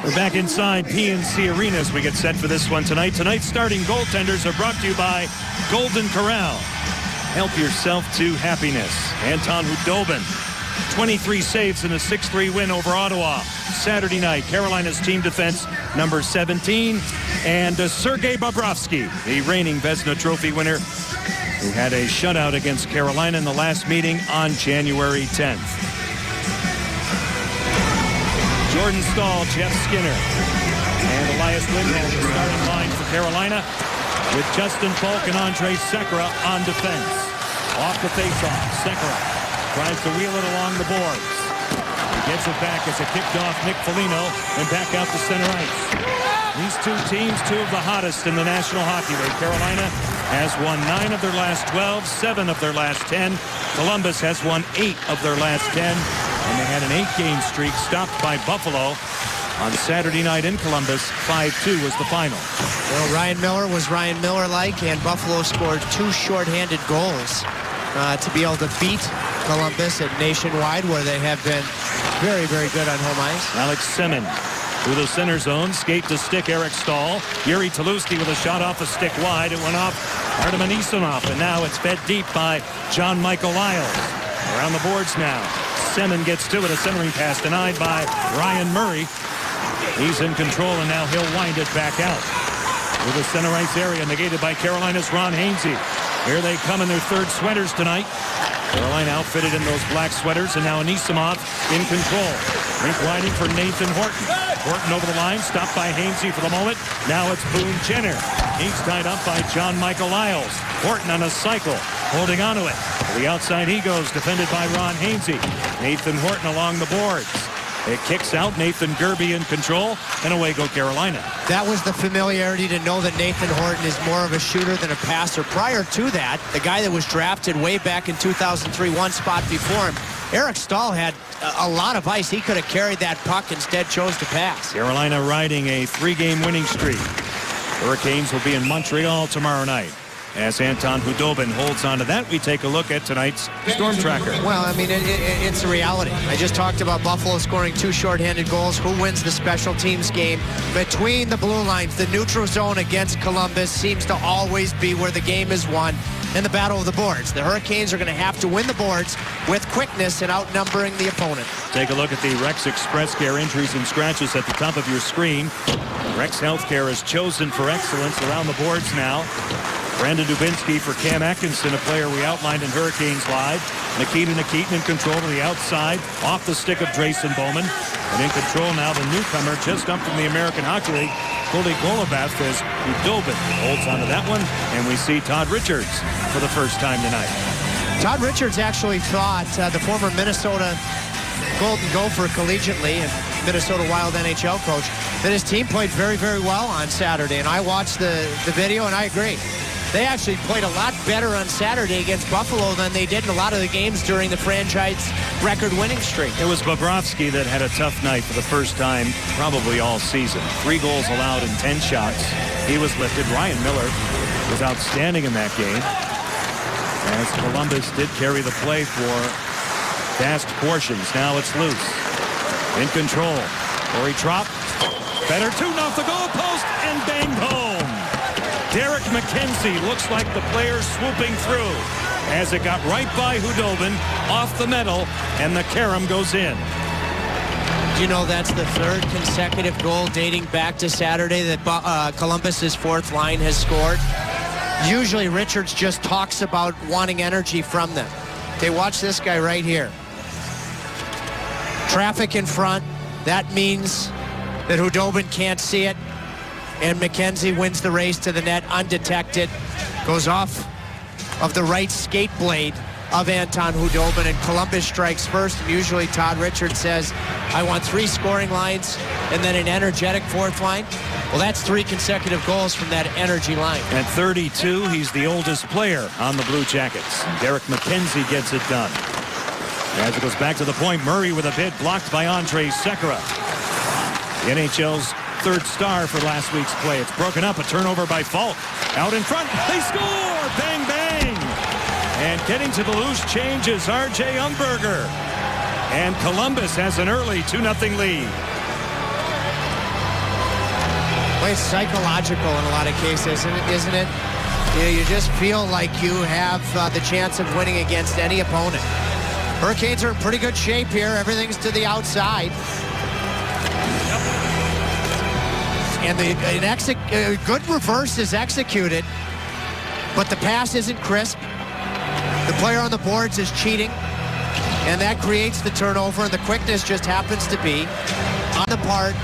We're back inside PNC Arena as we get set for this one tonight. Tonight's starting goaltenders are brought to you by Golden Corral. Help yourself to happiness. Anton Khudobin, 23 saves in a 6-3 win over Ottawa. Saturday night, Carolina's team defense, number 17. And Sergei Bobrovsky, the reigning Vezina Trophy winner, who had a shutout against Carolina in the last meeting on January 10th. Jordan Staal, Jeff Skinner, and Elias Lindholm, the starting line for Carolina, with Justin Falk and Andrei Sekera on defense. Off the faceoff, Sekera tries to wheel it along the boards. He gets it back as it kicked off Nick Foligno and back out to center ice. These two teams, two of the hottest in the National Hockey League. Carolina has won 9 of their last 12, 7 of their last 10. Columbus has won 8 of their last 10. And they had an 8-game streak stopped by Buffalo on Saturday night in Columbus. 5-2 was the final. Well, Ryan Miller was Ryan Miller-like, and Buffalo scored 2 shorthanded goals to be able to beat Columbus at Nationwide, where they have been very, very good on home ice. Alex Semin through the center zone, skate to stick Eric Staal. Yuri Tlusky with a shot off a stick wide. It went off Artem Anisimov, and now it's fed deep by John Michael Lyles. Around the boards now. Semin gets to it, a centering pass denied by Ryan Murray. He's in control, and now he'll wind it back out. With the center ice area negated by Carolina's Ron Hainsey. Here they come in their third sweaters tonight. Carolina outfitted in those black sweaters, and now Anisimov in control. Rink winding for Nathan Horton. Horton over the line, stopped by Hainsey for the moment. Now it's Boone Jenner. He's tied up by John Michael Lyles. Horton on a cycle, holding onto it. To the outside he goes, defended by Ron Hainsey. Nathan Horton along the boards. It kicks out, Nathan Gerbe in control, and away go Carolina. That was the familiarity to know that Nathan Horton is more of a shooter than a passer. Prior to that, the guy that was drafted way back in 2003, one spot before him, Eric Staal had a lot of ice. He could have carried that puck, instead chose to pass. Carolina riding a 3-game winning streak. Hurricanes will be in Montreal tomorrow night. As Anton Khudobin holds on to that, we take a look at tonight's Storm Tracker. Well, I mean, it's a reality. I just talked about Buffalo scoring 2 shorthanded goals. Who wins the special teams game? Between the blue lines, the neutral zone against Columbus seems to always be where the game is won in the battle of the boards. The Hurricanes are going to have to win the boards with quickness and outnumbering the opponent. Take a look at the Rex Express Care injuries and scratches at the top of your screen. Rex Healthcare is chosen for excellence around the boards now. Brandon Dubinsky for Cam Atkinson, a player we outlined in Hurricanes Live. Nikita Nikitin in control to the outside, off the stick of Drayson Bowman. And in control now the newcomer, just up from the American Hockey League, Cody Golobath, as Khudobin holds onto that one. And we see Todd Richards for the first time tonight. Todd Richards actually thought, the former Minnesota Golden Gopher collegiately and Minnesota Wild NHL coach, that his team played very, very well on Saturday. And I watched the video, and I agree. They actually played a lot better on Saturday against Buffalo than they did in a lot of the games during the franchise record-winning streak. It was Bobrovsky that had a tough night for the first time, probably all season. 3 goals allowed in 10 shots. He was lifted. Ryan Miller was outstanding in that game, as Columbus did carry the play for vast portions. Now it's loose. In control. Corey Trop. Better tune off the goal post and banged home. Derek McKenzie looks like the player swooping through as it got right by Khudobin, off the metal, and the carom goes in. Do you know that's the 3rd consecutive goal dating back to Saturday that Columbus's 4th line has scored? Usually Richards just talks about wanting energy from them. Okay, watch this guy right here. Traffic in front. That means that Khudobin can't see it. And McKenzie wins the race to the net undetected. Goes off of the right skate blade of Anton Khudobin, and Columbus strikes first. And usually Todd Richards says, I want 3 scoring lines and then an energetic 4th line. Well, that's 3 consecutive goals from that energy line. At 32, he's the oldest player on the Blue Jackets. Derek McKenzie gets it done. As it goes back to the point, Murray with a bid blocked by Andrei Sekera. The NHL's 3rd star for last week's play. It's broken up, a turnover by Falk. Out in front, they score! Bang, bang! And getting to the loose change is R.J. Umberger. And Columbus has an early 2-0 lead. Boy, it's psychological in a lot of cases, isn't it? You just feel like you have the chance of winning against any opponent. Hurricanes are in pretty good shape here. Everything's to the outside. And a good reverse is executed, but the pass isn't crisp. The player on the boards is cheating, and that creates the turnover, and the quickness just happens to be on the part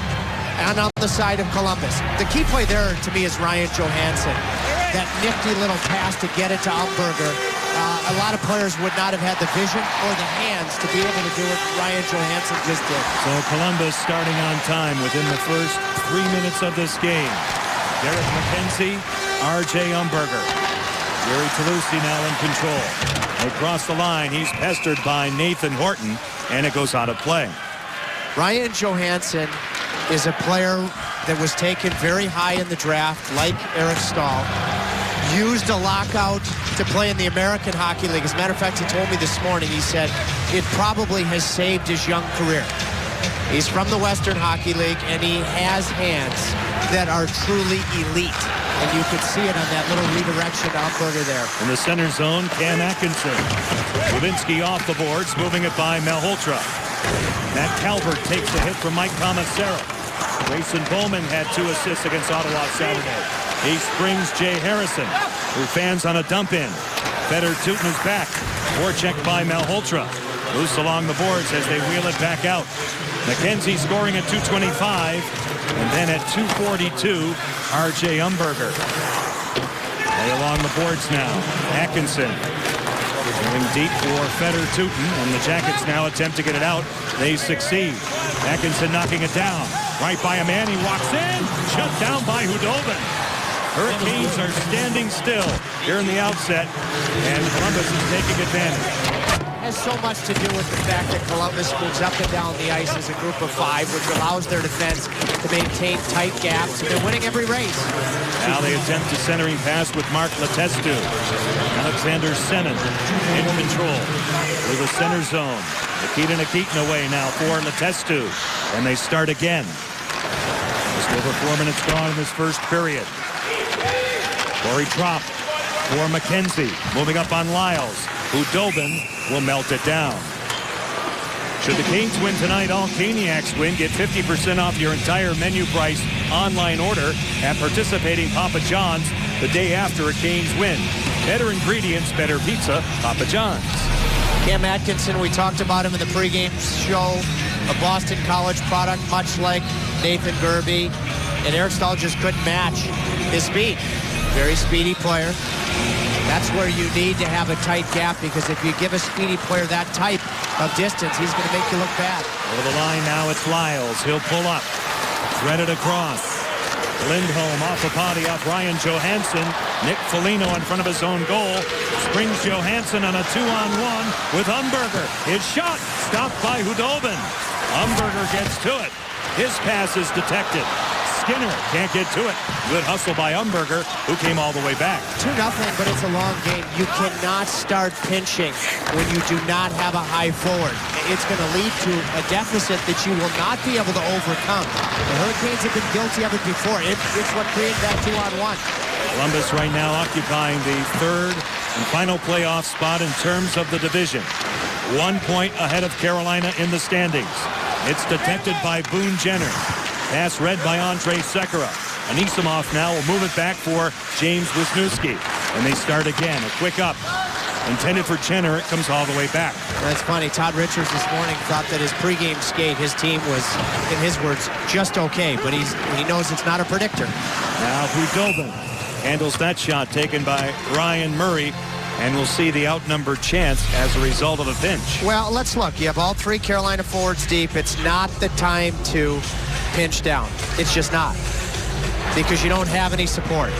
and on the side of Columbus. The key play there to me is Ryan Johansson. That nifty little pass to get it to Umberger. A lot of players would not have had the vision or the hands to be able to do what Ryan Johansson just did. So Columbus starting on time within the first 3 minutes of this game. Derek McKenzie, R.J. Umberger. Jerry Tolusti now in control. Across the line, he's pestered by Nathan Horton, and it goes out of play. Ryan Johansson is a player that was taken very high in the draft, like Eric Staal. Used a lockout to play in the American Hockey League. As a matter of fact, he told me this morning, he said, it probably has saved his young career. He's from the Western Hockey League, and he has hands that are truly elite. And you could see it on that little redirection to Umberger there. In the center zone, Cam Atkinson. Levinsky off the boards, moving it by Malhotra. Matt Calvert takes the hit from Mike Comacero. Grayson Bowman had 2 assists against Ottawa Saturday. He springs Jay Harrison, who fans on a dump-in. Fedor Tutin is back. Forecheck by Malhotra. Loose along the boards as they wheel it back out. McKenzie scoring at 2:25. And then at 2:42, R.J. Umberger. Play along the boards now. Atkinson going deep for Fedor Tutin, and the Jackets now attempt to get it out. They succeed. Atkinson knocking it down. Right by a man, he walks in. Shut down by Hudobin. Hurricanes are standing still here in the outset, and Columbus is taking advantage. Has so much to do with the fact that Columbus moves up and down the ice as a group of 5, which allows their defense to maintain tight gaps, and they're winning every race. Now they attempt a centering pass with Mark Letestu. Alexander Senin in control with the center zone. Nikita Nikitin away now for Letestu, and they start again. Just over 4 minutes gone in this first period. Corey Trop for McKenzie, moving up on Lyles. Hudobin will melt it down. Should the Canes win tonight, all Caniacs win. Get 50% off your entire menu price online order at participating Papa John's the day after a Canes win. Better ingredients, better pizza, Papa John's. Cam Atkinson, we talked about him in the pregame show. A Boston College product, much like Nathan Gerbe. And Eric Staal just couldn't match his speed. Very speedy player. That's where you need to have a tight gap, because if you give a speedy player that type of distance, he's going to make you look bad. Over the line now, it's Lyles. He'll pull up. Threaded across. Lindholm off a body off Ryan Johansson. Nick Foligno in front of his own goal. Springs Johansson on a 2-on-1 with Umberger. His shot stopped by Hudobin. Umberger gets to it. His pass is detected. Skinner can't get to it. Good hustle by Umberger, who came all the way back. 2-0, but it's a long game. You cannot start pinching when you do not have a high forward. It's going to lead to a deficit that you will not be able to overcome. The Hurricanes have been guilty of it before. It's what created that 2-on-1. Columbus right now occupying the third and final playoff spot in terms of the division. 1 point ahead of Carolina in the standings. It's detected by Boone Jenner. Pass read by Andrei Sekera. Anisimov now will move it back for James Wisniewski. And they start again. A quick up. Intended for Jenner. It comes all the way back. That's funny. Todd Richards this morning thought that his pregame skate, his team was, in his words, just okay. But he knows it's not a predictor. Now Hudobin handles that shot taken by Ryan Murray. And we'll see the outnumbered chance as a result of a pinch. Well, let's look. You have all 3 Carolina forwards deep. It's not the time to pinch down. It's just not. Because you don't have any support.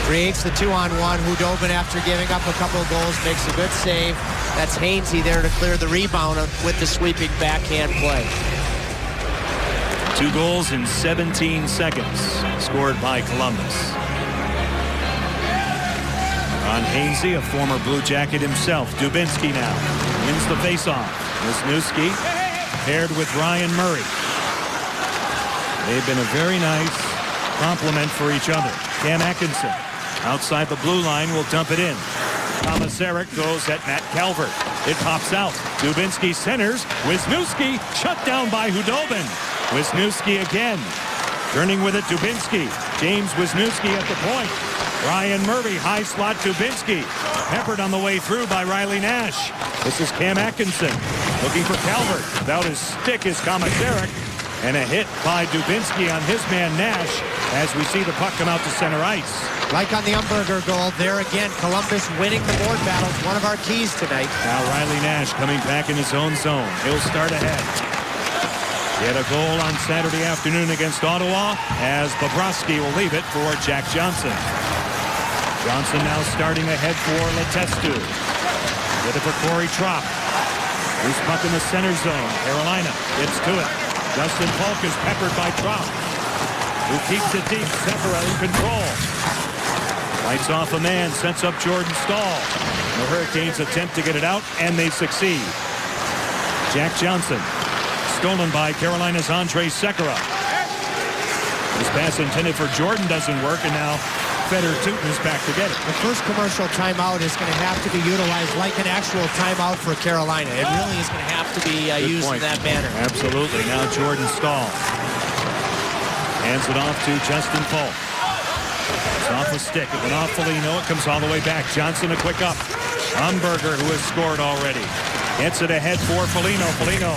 Creates the 2-on-1. Hudobin, after giving up a couple of goals, makes a good save. That's Hainsey there to clear the rebound with the sweeping backhand play. 2 goals in 17 seconds scored by Columbus. Ron Hainsey, a former Blue Jacket himself. Dubinsky now wins the faceoff. Wisniewski paired with Ryan Murray. They've been a very nice complement for each other. Cam Atkinson outside the blue line will dump it in. Komisarek goes at Matt Calvert. It pops out. Dubinsky centers. Wisniewski shut down by Hudobin. Wisniewski again. Turning with it, Dubinsky. James Wisniewski at the point. Ryan Murray, high slot Dubinsky. Peppered on the way through by Riley Nash. This is Cam Atkinson looking for Calvert. Without his stick is Komisarek. And a hit by Dubinsky on his man Nash as we see the puck come out to center ice. Like on the Umberger goal, there again, Columbus winning the board battles, one of our keys tonight. Now Riley Nash coming back in his own zone. He'll start ahead. He had a goal on Saturday afternoon against Ottawa as Bobrovsky will leave it for Jack Johnson. Johnson now starting ahead for Letestu. With it for Corey Trop. Loose puck in the center zone. Carolina gets to it. Justin Falk is peppered by Trop, who keeps it deep. Sekera in control. Lights off a man, sets up Jordan Staal. The Hurricanes attempt to get it out, and they succeed. Jack Johnson, stolen by Carolina's Andrej Sekera. This pass intended for Jordan doesn't work, and now Fedor Tutin is back to get it. The first commercial timeout is going to have to be utilized like an actual timeout for Carolina. It really is going to have to be used in that manner. Absolutely. Now Jordan Staal hands it off to Justin Falk. It's off a stick. It went off Foligno. It comes all the way back. Johnson a quick up. Umberger, who has scored already, hits it ahead for Foligno. Foligno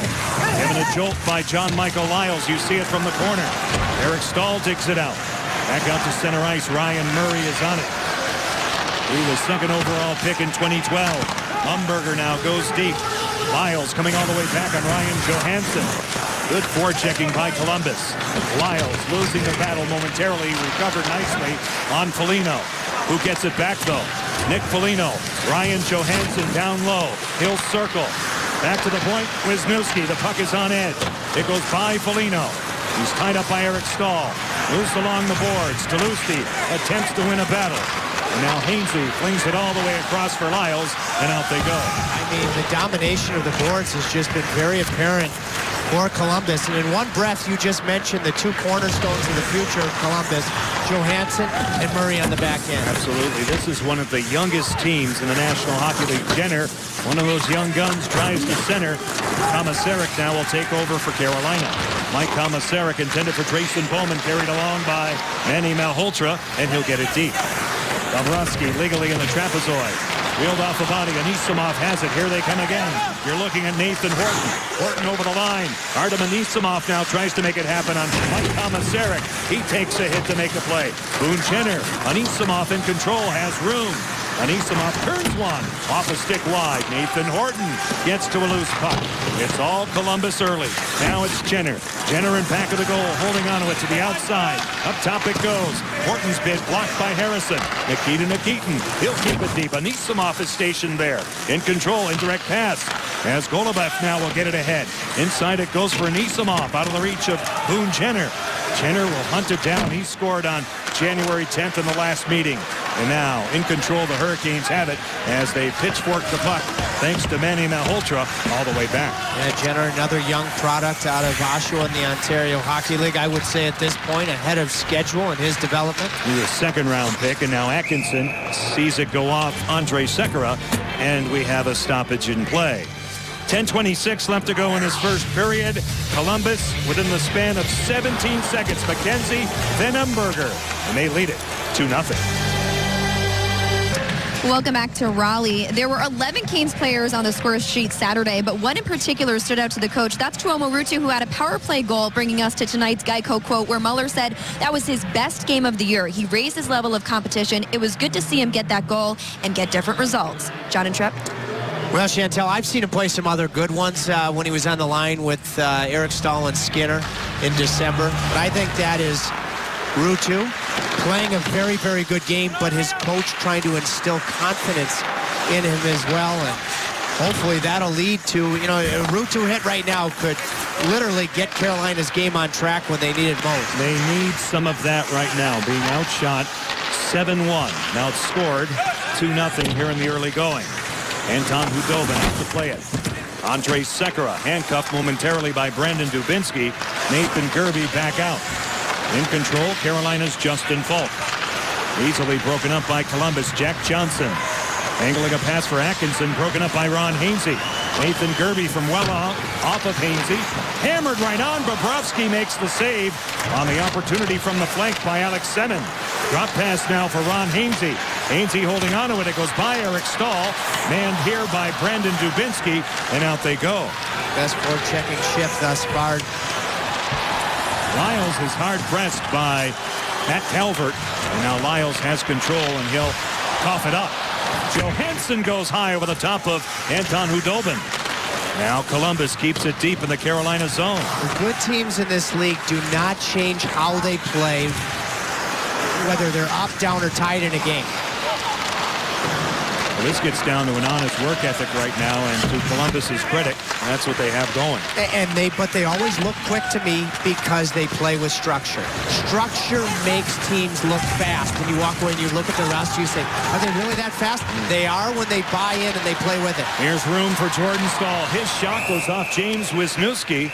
given a jolt by John Michael Lyles. You see it from the corner. Eric Staal digs it out. Back out to center ice. Ryan Murray is on it. He was second overall pick in 2012. Umberger now goes deep. Lyles coming all the way back on Ryan Johansson. Good forechecking by Columbus. Lyles losing the battle momentarily. Recovered nicely on Foligno, who gets it back though. Nick Foligno. Ryan Johansson down low. He'll circle. Back to the point. Wisniewski. The puck is on edge. It goes by Foligno. He's tied up by Eric Staal. Moves along the boards. Talusti attempts to win a battle. And now Hainsey flings it all the way across for Lyles, and out they go. I mean, the domination of the boards has just been very apparent for Columbus. And in one breath, you just mentioned the two cornerstones of the future of Columbus, Johansson and Murray on the back end. Absolutely. This is one of the youngest teams in the National Hockey League. Jenner, one of those young guns, drives to center. Komisarek now will take over for Carolina. Mike Komisarek intended for Grayson Bowman, carried along by Manny Malhotra, and he'll get it deep. Bobrovsky legally in the trapezoid. Wheeled off the body. Anisimov has it. Here they come again. You're looking at Nathan Horton. Horton over the line. Artem Anisimov now tries to make it happen on Mike Komisarek. He takes a hit to make the play. Boone Jenner. Anisimov in control. Has room. Anisimov turns one off a stick wide. Nathan Horton gets to a loose puck. It's all Columbus early. Now it's Jenner. Jenner in back of the goal, holding onto it to the outside. Up top it goes. Horton's bid blocked by Harrison. Nikita Nikitin. He'll keep it deep. Anisimov is stationed there. In control, indirect pass. As Golubev now will get it ahead. Inside it goes for Anisimov, out of the reach of Boone Jenner. Jenner will hunt it down. He scored on January 10th in the last meeting. And now, in control, the Hurricanes have it as they pitchfork the puck, thanks to Manny Malhotra, all the way back. Yeah, Jenner, another young product out of Oshawa in the Ontario Hockey League. I would say at this point, ahead of schedule in his development. He's a second-round pick, and now Atkinson sees it go off Andrej Sekera, and we have a stoppage in play. 10:26 left to go in this first period. Columbus within the span of 17 seconds. McKenzie, then Umberger, and they lead it 2-0. Welcome back to Raleigh. There were 11 Canes players on the score sheet Saturday, but one in particular stood out to the coach. That's Tuomo Ruutu, who had a power play goal, bringing us to tonight's Geico quote, where Muller said that was his best game of the year. He raised his level of competition. It was good to see him get that goal and get different results. John and Tripp. Well, Chantel, I've seen him play some other good ones when he was on the line with Eric Staal and Skinner in December. But I think that is Ruutu playing a very, very good game, but his coach trying to instill confidence in him as well. And hopefully that'll lead to, you know, a Ruutu hit right now could literally get Carolina's game on track when they need it most. They need some of that right now, being outshot 7-1. Now it's scored 2-0 here in the early going. Anton Hudobin has to play it. Andrej Sekera handcuffed momentarily by Brandon Dubinsky. Nathan Gerby back out. In control, Carolina's Justin Falk. Easily broken up by Columbus, Jack Johnson. Angling a pass for Atkinson, broken up by Ron Hainsey. Nathan Gerby from well off of Hainsey. Hammered right on. Bobrovsky makes the save on the opportunity from the flank by Alex Semin. Drop pass now for Ron Hainsey. Hainsey holding on to it. It goes by Eric Stahl. Manned here by Brandon Dubinsky. And out they go. Best forechecking shift thus far. Lyles is hard pressed by Matt Calvert. And now Lyles has control and he'll cough it up. Johansson goes high over the top of Anton Hudobin. Now Columbus keeps it deep in the Carolina zone. The good teams in this league do not change how they play, whether they're up, down, or tied in a game. Well, this gets down to an honest work ethic right now, and to Columbus's credit, that's what they have going. But they always look quick to me because they play with structure. Structure makes teams look fast. When you walk away and you look at the rest, you say, are they really that fast? They are when they buy in and they play with it. Here's room for Jordan Stahl. His shot goes off James Wisniewski,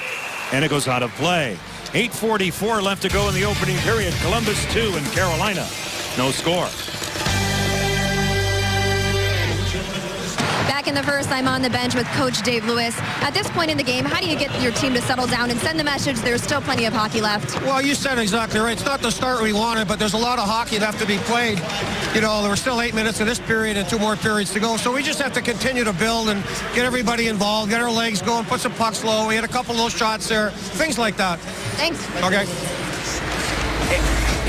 and it goes out of play. 8:44 left to go in the opening period. Columbus 2 and Carolina no score. Back in the first, I'm on the bench with Coach Dave Lewis. At this point in the game, how do you get your team to settle down and send the message there's still plenty of hockey left? Well, you said exactly right. It's not the start we wanted, but there's a lot of hockey left to be played. You know, there were still 8 minutes of this period and 2 more periods to go. So we just have to continue to build and get everybody involved, get our legs going, put some pucks low. We had a couple of those shots there, things like that. Thanks. Okay.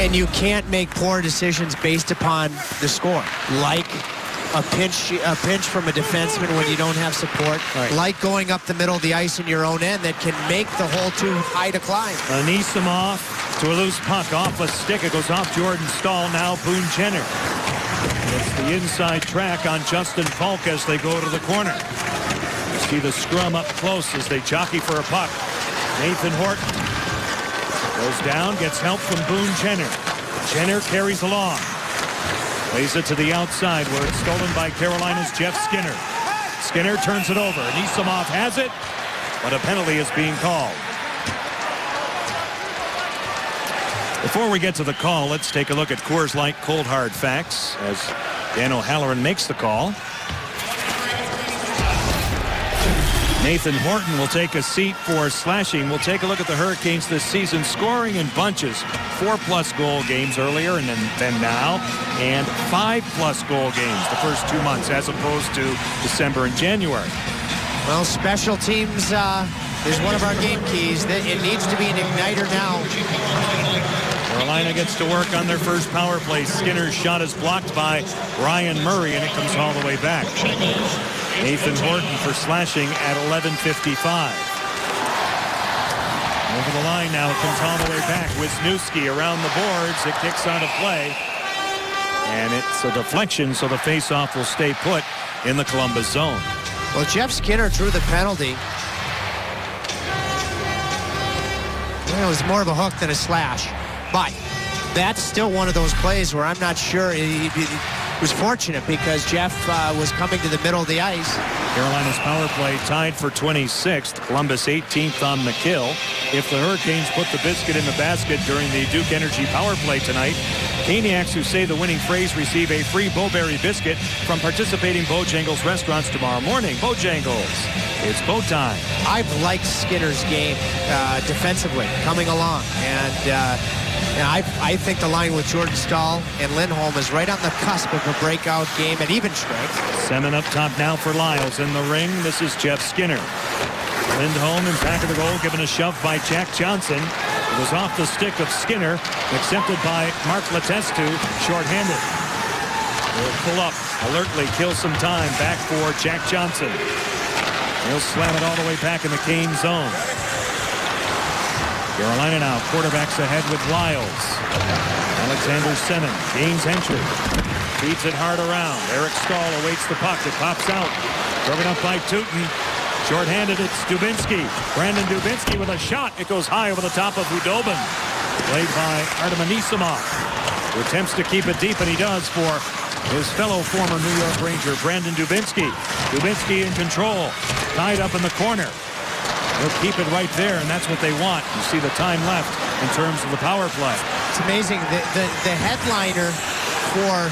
And you can't make poor decisions based upon the score, like a pinch from a defenseman when you don't have support, right, like going up the middle of the ice in your own end that can make the hole too high to climb. Anisimov to a loose puck off a stick. It goes off Jordan Stahl. Now Boone Jenner. It's the inside track on Justin Falk as they go to the corner. You see the scrum up close as they jockey for a puck. Nathan Horton goes down, gets help from Boone Jenner. Jenner carries along. Plays it to the outside where it's stolen by Carolina's Jeff Skinner. Skinner turns it over. Anisimov has it, but a penalty is being called. Before we get to the call, let's take a look at Coors Light Cold Hard Facts as Dan O'Halloran makes the call. Nathan Horton will take a seat for slashing. We'll take a look at the Hurricanes this season, scoring in bunches. 4+ goal games earlier and then now, and 5+ goal games the first 2 months as opposed to December and January. Well, special teams is one of our game keys. It needs to be an igniter now. Carolina gets to work on their first power play. Skinner's shot is blocked by Ryan Murray, and it comes all the way back. Nathan Horton for slashing at 11:55. Over the line now, it comes all the way back. Wisniewski around the boards. It kicks out of play. And it's a deflection, so the faceoff will stay put in the Columbus zone. Well, Jeff Skinner drew the penalty. Well, it was more of a hook than a slash. But that's still one of those plays where I'm not sure. He was fortunate because Jeff was coming to the middle of the ice. Carolina's power play tied for 26th. Columbus 18th on the kill. If the Hurricanes put the biscuit in the basket during the Duke Energy power play tonight, Caniacs who say the winning phrase receive a free Bowberry biscuit from participating Bojangles restaurants tomorrow morning. Bojangles, it's bow time. I've liked Skinner's game defensively coming along. And I think the line with Jordan Stahl and Lindholm is right on the cusp of a breakout game at even strength. Semin up top now for Lyles in the ring. This is Jeff Skinner. Lindholm in back of the goal, given a shove by Jack Johnson. It was off the stick of Skinner, accepted by Mark Letestu, shorthanded. He'll pull up, alertly kill some time, back for Jack Johnson. He'll slam it all the way back in the Kane zone. Carolina now, quarterbacks ahead with Lyles. Alexander Semin gains entry. Feeds it hard around. Eric Stahl awaits the puck. It pops out. Broken up by Tootin. Shorthanded, it's Dubinsky. Brandon Dubinsky with a shot. It goes high over the top of Hudobin. Played by Artem Anisimov, who attempts to keep it deep, and he does for his fellow former New York Ranger, Brandon Dubinsky. Dubinsky in control. Tied up in the corner. They'll keep it right there, and that's what they want. You see the time left. in terms of the power play. It's amazing. The headliner for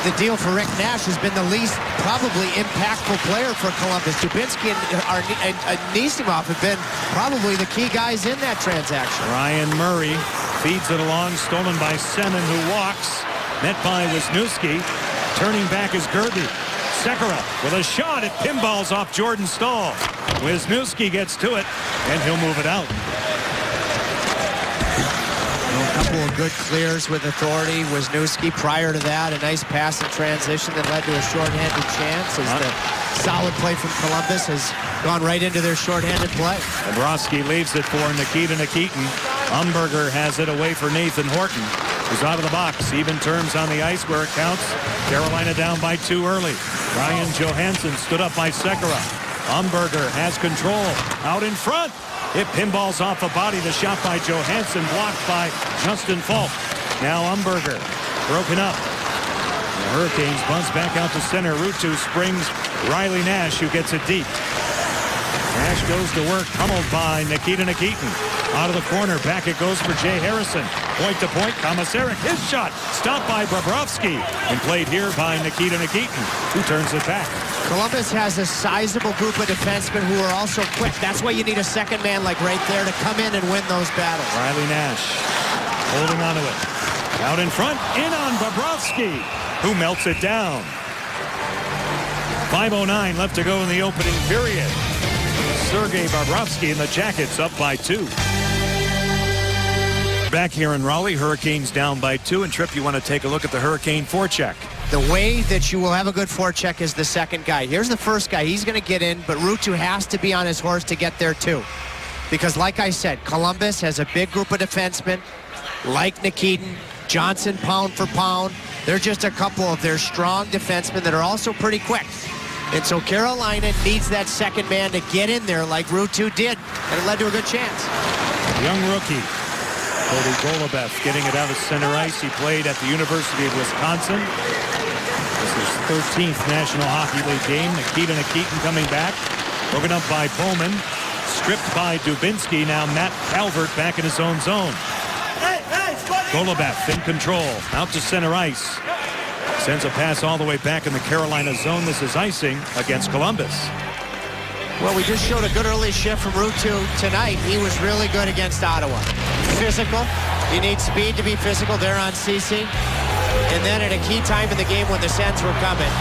the deal for Rick Nash has been the least probably impactful player for Columbus. Dubinsky and Anisimov have been probably the key guys in that transaction. Ryan Murray feeds it along, stolen by Semin, who walks. Met by Wisniewski. Turning back is Gerby. Sekera with a shot. It pinballs off Jordan Staal. Wisniewski gets to it, and he'll move it out. A couple of good clears with authority. Wisniewski prior to that, a nice pass in transition that led to a shorthanded chance as the solid play from Columbus has gone right into their shorthanded play. Bobrovsky leaves it for Nikita Nikitin. Umberger has it away for Nathan Horton, who's out of the box. Even terms on the ice where it counts. Carolina down by 2 early. Ryan Johansson stood up by Sekera. Umberger has control. Out in front. It pinballs off a body. The shot by Johansson blocked by Justin Falk. Now Umberger broken up. The Hurricanes buzz back out to center. Ruutu springs Riley Nash, who gets it deep. Nash goes to work, pummeled by Nikita Nikitin. Out of the corner, back it goes for Jay Harrison. Point to point, Komisarek, his shot, stopped by Bobrovsky, and played here by Nikita Nikitin, who turns it back. Columbus has a sizable group of defensemen who are also quick. That's why you need a second man like right there to come in and win those battles. Riley Nash holding onto it. Out in front, in on Bobrovsky, who melts it down. 5:09 left to go in the opening period. Sergei Bobrovsky and the Jackets up by 2. Back here in Raleigh, Hurricanes down by 2. And Tripp, you want to take a look at the Hurricane forecheck. The way that you will have a good forecheck is the second guy. Here's the first guy. He's going to get in, but Ruutu has to be on his horse to get there too. Because like I said, Columbus has a big group of defensemen like Nikitin, Johnson pound for pound. They're just a couple of their strong defensemen that are also pretty quick. And so Carolina needs that second man to get in there like Ruutu did, and it led to a good chance. Young rookie, Cody Golubev, getting it out of center ice. He played at the University of Wisconsin. This is 13th National Hockey League game. Nikita Nikitin coming back. Broken up by Bowman. Stripped by Dubinsky. Now Matt Calvert back in his own zone. Golubev in control. Out to center ice. Sends a pass all the way back in the Carolina zone. This is icing against Columbus. Well, we just showed a good early shift from Ruutu tonight. He was really good against Ottawa. Physical. You need speed to be physical there on CC. And then at a key time in the game when the Sens were coming,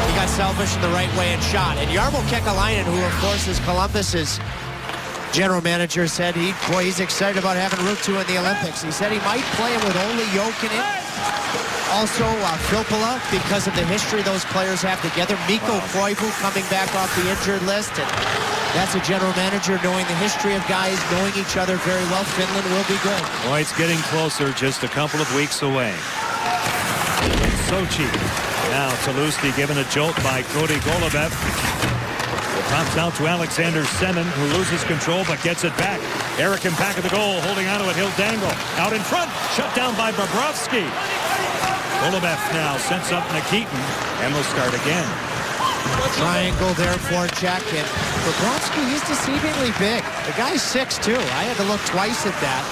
he got selfish in the right way and shot. And Jarmo Kekalainen, who of course is Columbus's general manager, said he's excited about having Ruutu in the Olympics. He said he might play him with only Jokinen. Also, Filppula, because of the history those players have together. Mikko Koivu coming back off the injured list. And that's a general manager knowing the history of guys, knowing each other very well. Finland will be good. Boy, it's getting closer, just a couple of weeks away. Sochi. Now Tolusti given a jolt by Cody Golubev. It pops out to Alexander Semin, who loses control but gets it back. Eric in back of the goal, holding onto it. He'll dangle. Out in front, shut down by Bobrovsky. Golubev now sets up Nikitin, and will start again. Triangle there for check, and Bobrovsky, he's deceivingly big. The guy's 6'2". I had to look twice at that.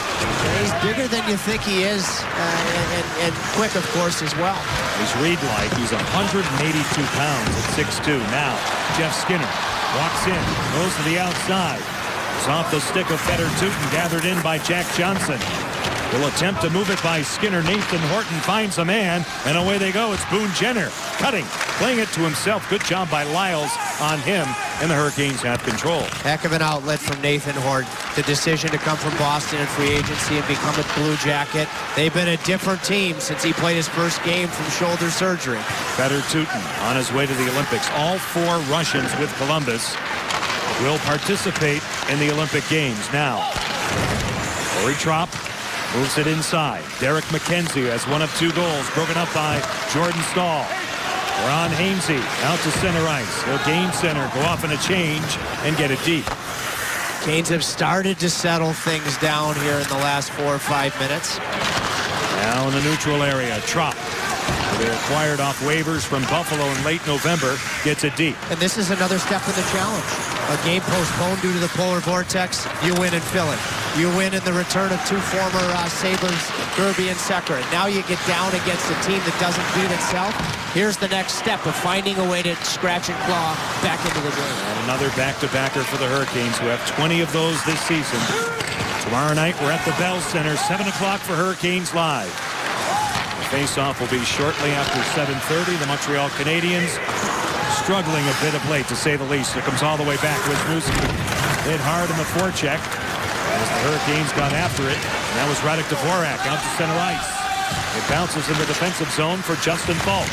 He's bigger than you think he is, and quick, of course, as well. He's Reed-like. He's 182 pounds at 6'2". Now, Jeff Skinner walks in, goes to the outside. It's off the stick of Fedor Tutin, gathered in by Jack Johnson. Will attempt to move it by Skinner. Nathan Horton finds a man, and away they go. It's Boone Jenner cutting, playing it to himself. Good job by Lyles on him, and the Hurricanes have control. Heck of an outlet from Nathan Horton. The decision to come from Boston in free agency and become a Blue Jacket. They've been a different team since he played his first game from shoulder surgery. Fedor Tutin on his way to the Olympics. All 4 Russians with Columbus will participate in the Olympic Games. Now, Corey Trop moves it inside. Derek McKenzie has one of 2 goals, broken up by Jordan Staal. Ron Hainsey out to center ice. He'll gain center, go off in a change, and get it deep. Canes have started to settle things down here in the last 4 or 5 minutes. Now in the neutral area, Trop, they acquired off waivers from Buffalo in late November, gets it deep. And this is another step in the challenge. A game postponed due to the polar vortex, you win in Philly. You win in the return of two former Sabres, Gerby and Sekera. Now you get down against a team that doesn't beat itself. Here's the next step of finding a way to scratch and claw back into the game. And another back-to-backer for the Hurricanes, who have 20 of those this season. Tomorrow night, we're at the Bell Center, 7 o'clock for Hurricanes Live. The face-off will be shortly after 7:30. The Montreal Canadiens struggling a bit of late, to say the least. It comes all the way back. Wisniewski hit hard in the forecheck as the Hurricanes got after it. And that was Radek Dvorak out to center ice. It bounces in the defensive zone for Justin Falk.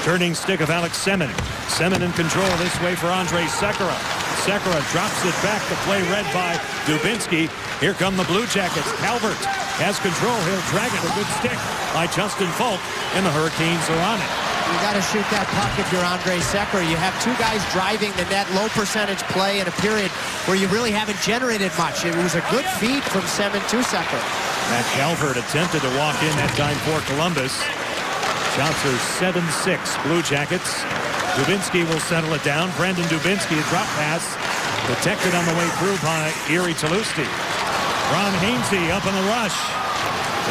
Turning stick of Alex Semin. Semin in control this way for Andrej Sekera. Sekera drops it back. The play read by Dubinsky. Here come the Blue Jackets. Calvert has control. He'll drag it. A good stick by Justin Falk. And the Hurricanes are on it. You got to shoot that puck if you're Andrej Sekera. You have two guys driving the net, low percentage play in a period where you really haven't generated much. It was a good feed from Semin to Sekera. Matt Calvert attempted to walk in that time for Columbus. Shots are 7-6 Blue Jackets. Dubinsky will settle it down. Brendan Dubinsky, a drop pass. Protected on the way through by Jiri Tlusty. Ron Hainsey up on the rush.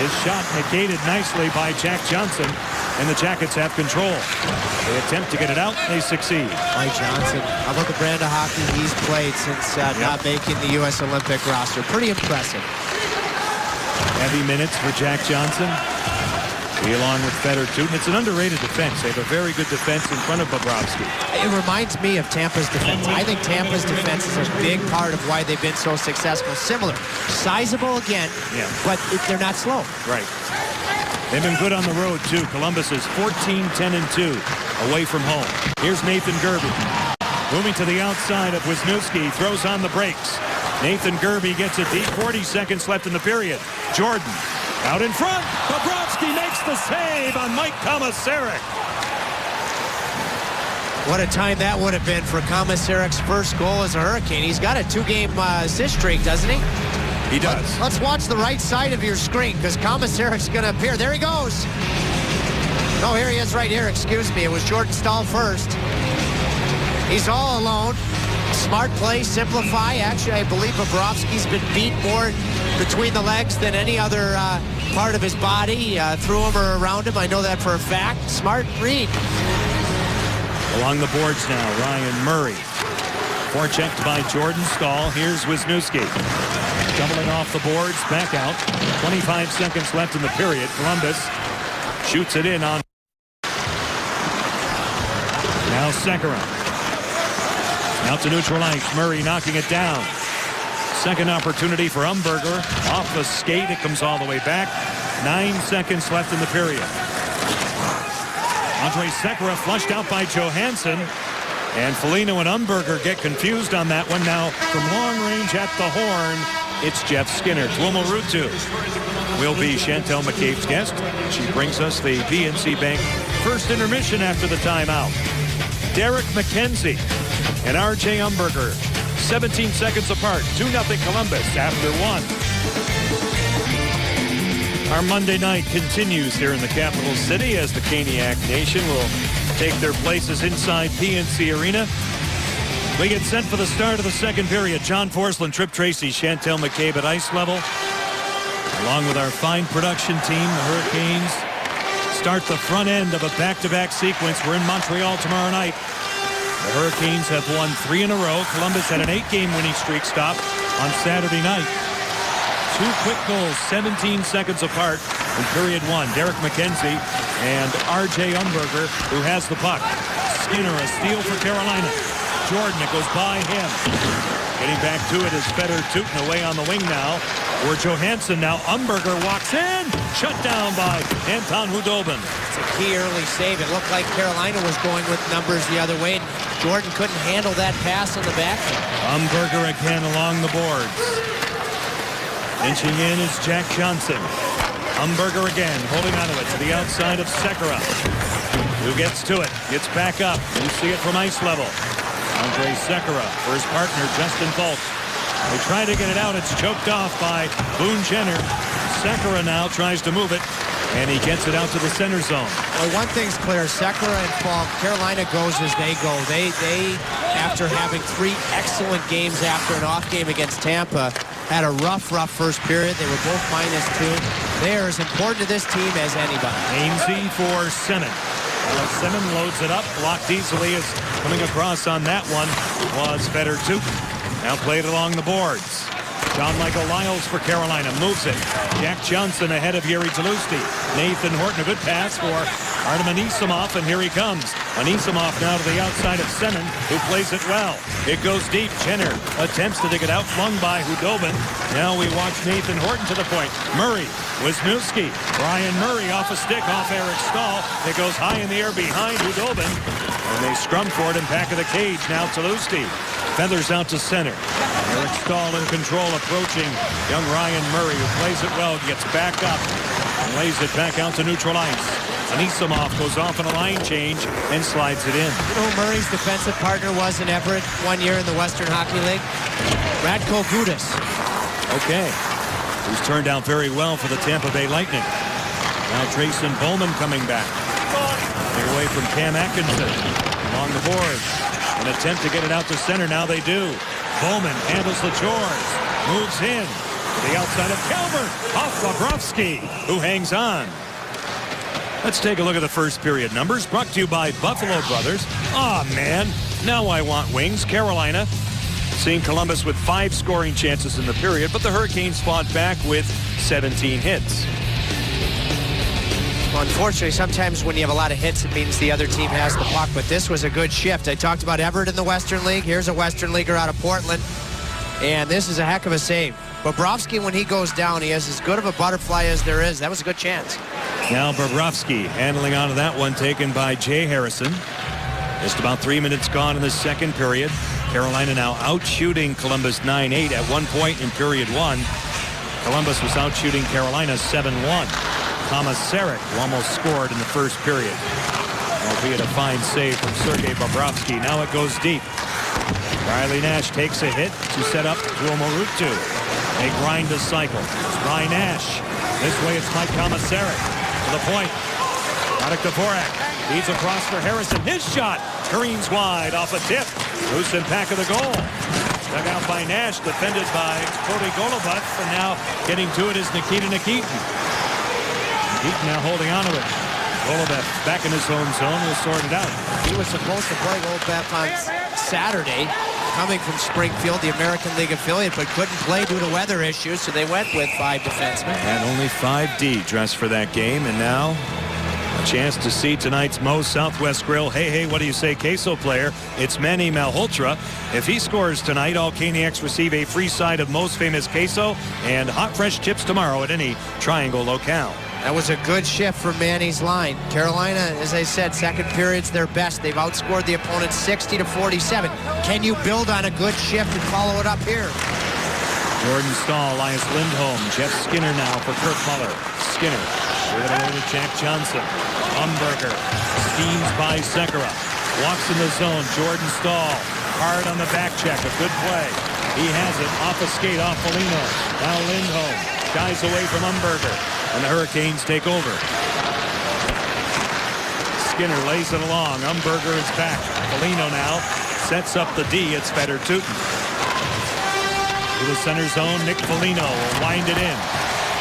His shot negated nicely by Jack Johnson. And the Jackets have control. They attempt to get it out. They succeed. Mike Johnson, how about the brand of hockey he's played since not making the U.S. Olympic roster? Pretty impressive. Heavy minutes for Jack Johnson. He along with Fedor Tutin. It's an underrated defense. They have a very good defense in front of Bobrovsky. It reminds me of Tampa's defense. I think Tampa's defense is a big part of why they've been so successful. Similar. Sizable again, but they're not slow. Right. They've been good on the road, too. Columbus is 14-10-2 away from home. Here's Nathan Gerby. Moving to the outside of Wisniewski. Throws on the brakes. Nathan Gerby gets it deep. 40 seconds left in the period. Jordan out in front. Bobrovsky makes the save on Mike Komisarek. What a time that would have been for Komisarek's first goal as a Hurricane. He's got a two-game assist streak, doesn't he? He does. Let's watch the right side of your screen because Komisarek's going to appear. There he goes. No, here he is right here. Excuse me. It was Jordan Staal first. He's all alone. Smart play, simplify. Actually, I believe Bobrovsky's been beat more between the legs than any other part of his body, through him or around him. I know that for a fact. Smart read. Along the boards now, Ryan Murray. Forechecked by Jordan Staal. Here's Wisniewski. Doubling off the boards, back out. 25 seconds left in the period. Columbus shoots it in on. Now Sekera. Out to neutral ice. Murray knocking it down. Second opportunity for Umberger. Off the skate. It comes all the way back. 9 seconds left in the period. Andrej Sekera flushed out by Johansson. And Foligno and Umberger get confused on that one. Now from long range at the horn, it's Jeff Skinner. Tuomo Ruutu will be Chantel McCabe's guest. She brings us the PNC Bank first intermission after the timeout. Derek McKenzie and R.J. Umberger, 17 seconds apart, 2-0 Columbus after one. Our Monday night continues here in the capital city as the Caniac Nation will take their places inside PNC Arena. We get set for the start of the second period. John Forslund, Trip Tracy, Chantel McCabe at ice level. Along with our fine production team, the Hurricanes start the front end of a back-to-back sequence. We're in Montreal tomorrow night. The Hurricanes have won 3 in a row. Columbus had an 8-game winning streak stop on Saturday night. 2 quick goals, 17 seconds apart in period 1. Derek McKenzie and R.J. Umberger, who has the puck. Skinner, a steal for Carolina. Jordan, it goes by him. Getting back to it is Fedor Tutin away on the wing now. Or Johansson now. Umberger walks in. Shut down by Anton Khudobin. It's a key early save. It looked like Carolina was going with numbers the other way. Jordan couldn't handle that pass on the back. Umberger again along the boards. Inching in is Jack Johnson. Umberger again, holding onto it to the outside of Sekera, who gets to it, gets back up. You see it from ice level. Andrej Sekera for his partner, Justin Falk. They try to get it out. It's choked off by Boone Jenner. Sekera now tries to move it, and he gets it out to the center zone. Well, one thing's clear. Sekera and Falk, Carolina goes as they go. They, after having 3 excellent games after an off game against Tampa, had a rough first period. They were both -2. They are as important to this team as anybody. Hainsey for Semin. Semin loads it up, blocked easily as coming across on that one was Fedor Tuch. Now played along the boards. John Michael Lyles for Carolina moves it. Jack Johnson ahead of Yuri Tlusty. Nathan Horton, a good pass for Artem Anisimov, and here he comes. Anisimov now to the outside of Semin, who plays it well. It goes deep. Jenner attempts to dig it out, flung by Hudobin. Now we watch Nathan Horton to the point. Murray, Wisniewski. Ryan Murray off a stick, off Eric Stahl. It goes high in the air behind Hudobin. And they scrum for it in back of the cage. Now Tlusty. Feathers out to center. Eric Stahl in control, approaching young Ryan Murray, who plays it well, gets back up, and lays it back out to neutral ice. Anisimov goes off on a line change and slides it in. You know who Murray's defensive partner was in Everett one year in the Western Hockey League? Radko Gudas. Okay. Who's turned out very well for the Tampa Bay Lightning. Now Drayson Bowman coming back. Take away from Cam Atkinson. Along the boards. An attempt to get it out to center. Now they do. Bowman handles the chores. Moves in. To the outside of Calvert. Off Bobrovsky, who hangs on. Let's take a look at the first period numbers. Brought to you by Buffalo Brothers. Aw, man. Now I want wings. Carolina seeing Columbus with 5 scoring chances in the period, but the Hurricanes fought back with 17 hits. Well, unfortunately, sometimes when you have a lot of hits, it means the other team has the puck, but this was a good shift. I talked about Everett in the Western League. Here's a Western Leaguer out of Portland, and this is a heck of a save. Bobrovsky, when he goes down, he has as good of a butterfly as there is. That was a good chance. Now Bobrovsky handling onto that one, taken by Jay Harrison. Just about 3 minutes gone in the second period. Carolina now out-shooting Columbus 9-8 at one point in period 1. Columbus was out-shooting Carolina 7-1. Thomas Sarek, who almost scored in the first period, albeit a fine save from Sergei Bobrovsky. Now it goes deep. Riley Nash takes a hit to set up Tuomo Ruutu. They grind the cycle. It's Ryan Nash. This way it's Mike Thomasarek. To the point. Radek Dvorak leads across for Harrison. His shot careens wide off a tip. Loose in back of the goal. Dug out by Nash, defended by Cody Golubev, and now getting to it is Nikita Nikitin. Nikitin now holding on to it. Golubev back in his home zone, will sort it out. He was supposed to play Golubev on Saturday, coming from Springfield, the American League affiliate, but couldn't play due to weather issues, so they went with 5 defensemen. And only 5D dressed for that game, and now a chance to see tonight's Moe's Southwest Grill Hey, what do you say queso player. It's Manny Malhotra. If he scores tonight, all Caniacs receive a free side of Moe's famous queso and hot fresh chips tomorrow at any Triangle locale. That was a good shift from Manny's line. Carolina, as I said, second period's their best. They've outscored the opponent 60-47. Can you build on a good shift and follow it up here? Jordan Stahl, Elias Lindholm, Jeff Skinner now for Kurt Muller. Skinner, give it away to Jack Johnson. Umberger, steams by Sekera. Walks in the zone, Jordan Stahl. Hard on the back check, a good play. He has it, off a skate, off Foligno. Now Lindholm, shies away from Umberger. And the Hurricanes take over. Skinner lays it along. Umberger is back. Foligno now sets up the D. It's Fedor Tutin. To the center zone, Nick Foligno will wind it in.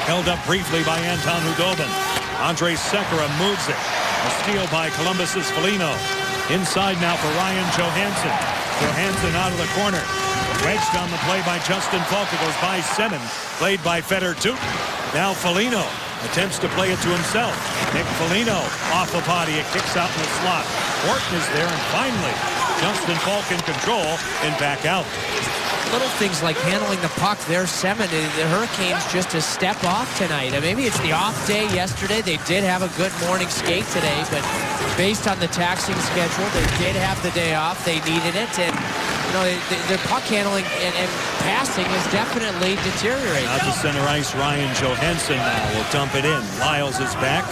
Held up briefly by Anton Hudobin. Andrei Sekera moves it. A steal by Columbus's Foligno. Inside now for Ryan Johansson. Johansson out of the corner. Wedged on the play by Justin Falk. It goes by Semin. Played by Fedor Tutin. Now Foligno attempts to play it to himself. Nick Foligno off a body. It kicks out in the slot. Horton is there, and finally Justin Falk in control and back out. Little things like handling the puck there, Semin. The Hurricanes just a step off tonight. Maybe it's the off day yesterday. They did have a good morning skate today, but based on the taxing schedule, they did have the day off. They needed it, and you know, their puck handling and passing is definitely deteriorating. Out to center ice, Ryan Johansson now will dump it in. Lyles is back.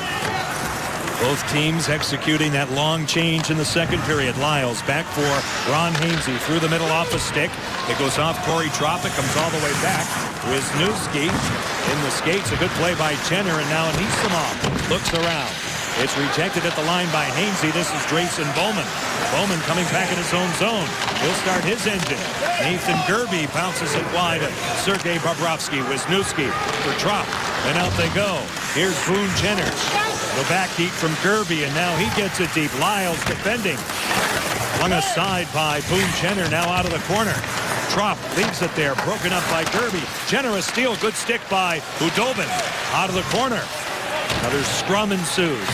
Both teams executing that long change in the second period. Lyles back for Ron Hainsey through the middle off a stick. It goes off Corey Tropic, comes all the way back. Wisniewski in the skates. A good play by Jenner, and now Anisimov looks around. It's rejected at the line by Hainsey. This is Drayson Bowman. Bowman coming back in his own zone. He'll start his engine. Nathan Gerby bounces it wide. Sergei Bobrovsky. Wisniewski for Trop. And out they go. Here's Boone Jenner. The back heat from Gerby, and now he gets it deep. Lyles defending. Flung aside by Boone Jenner, now out of the corner. Trop leaves it there, broken up by Gerby. Jenner a steal, good stick by Hudobin. Out of the corner. Another scrum ensues.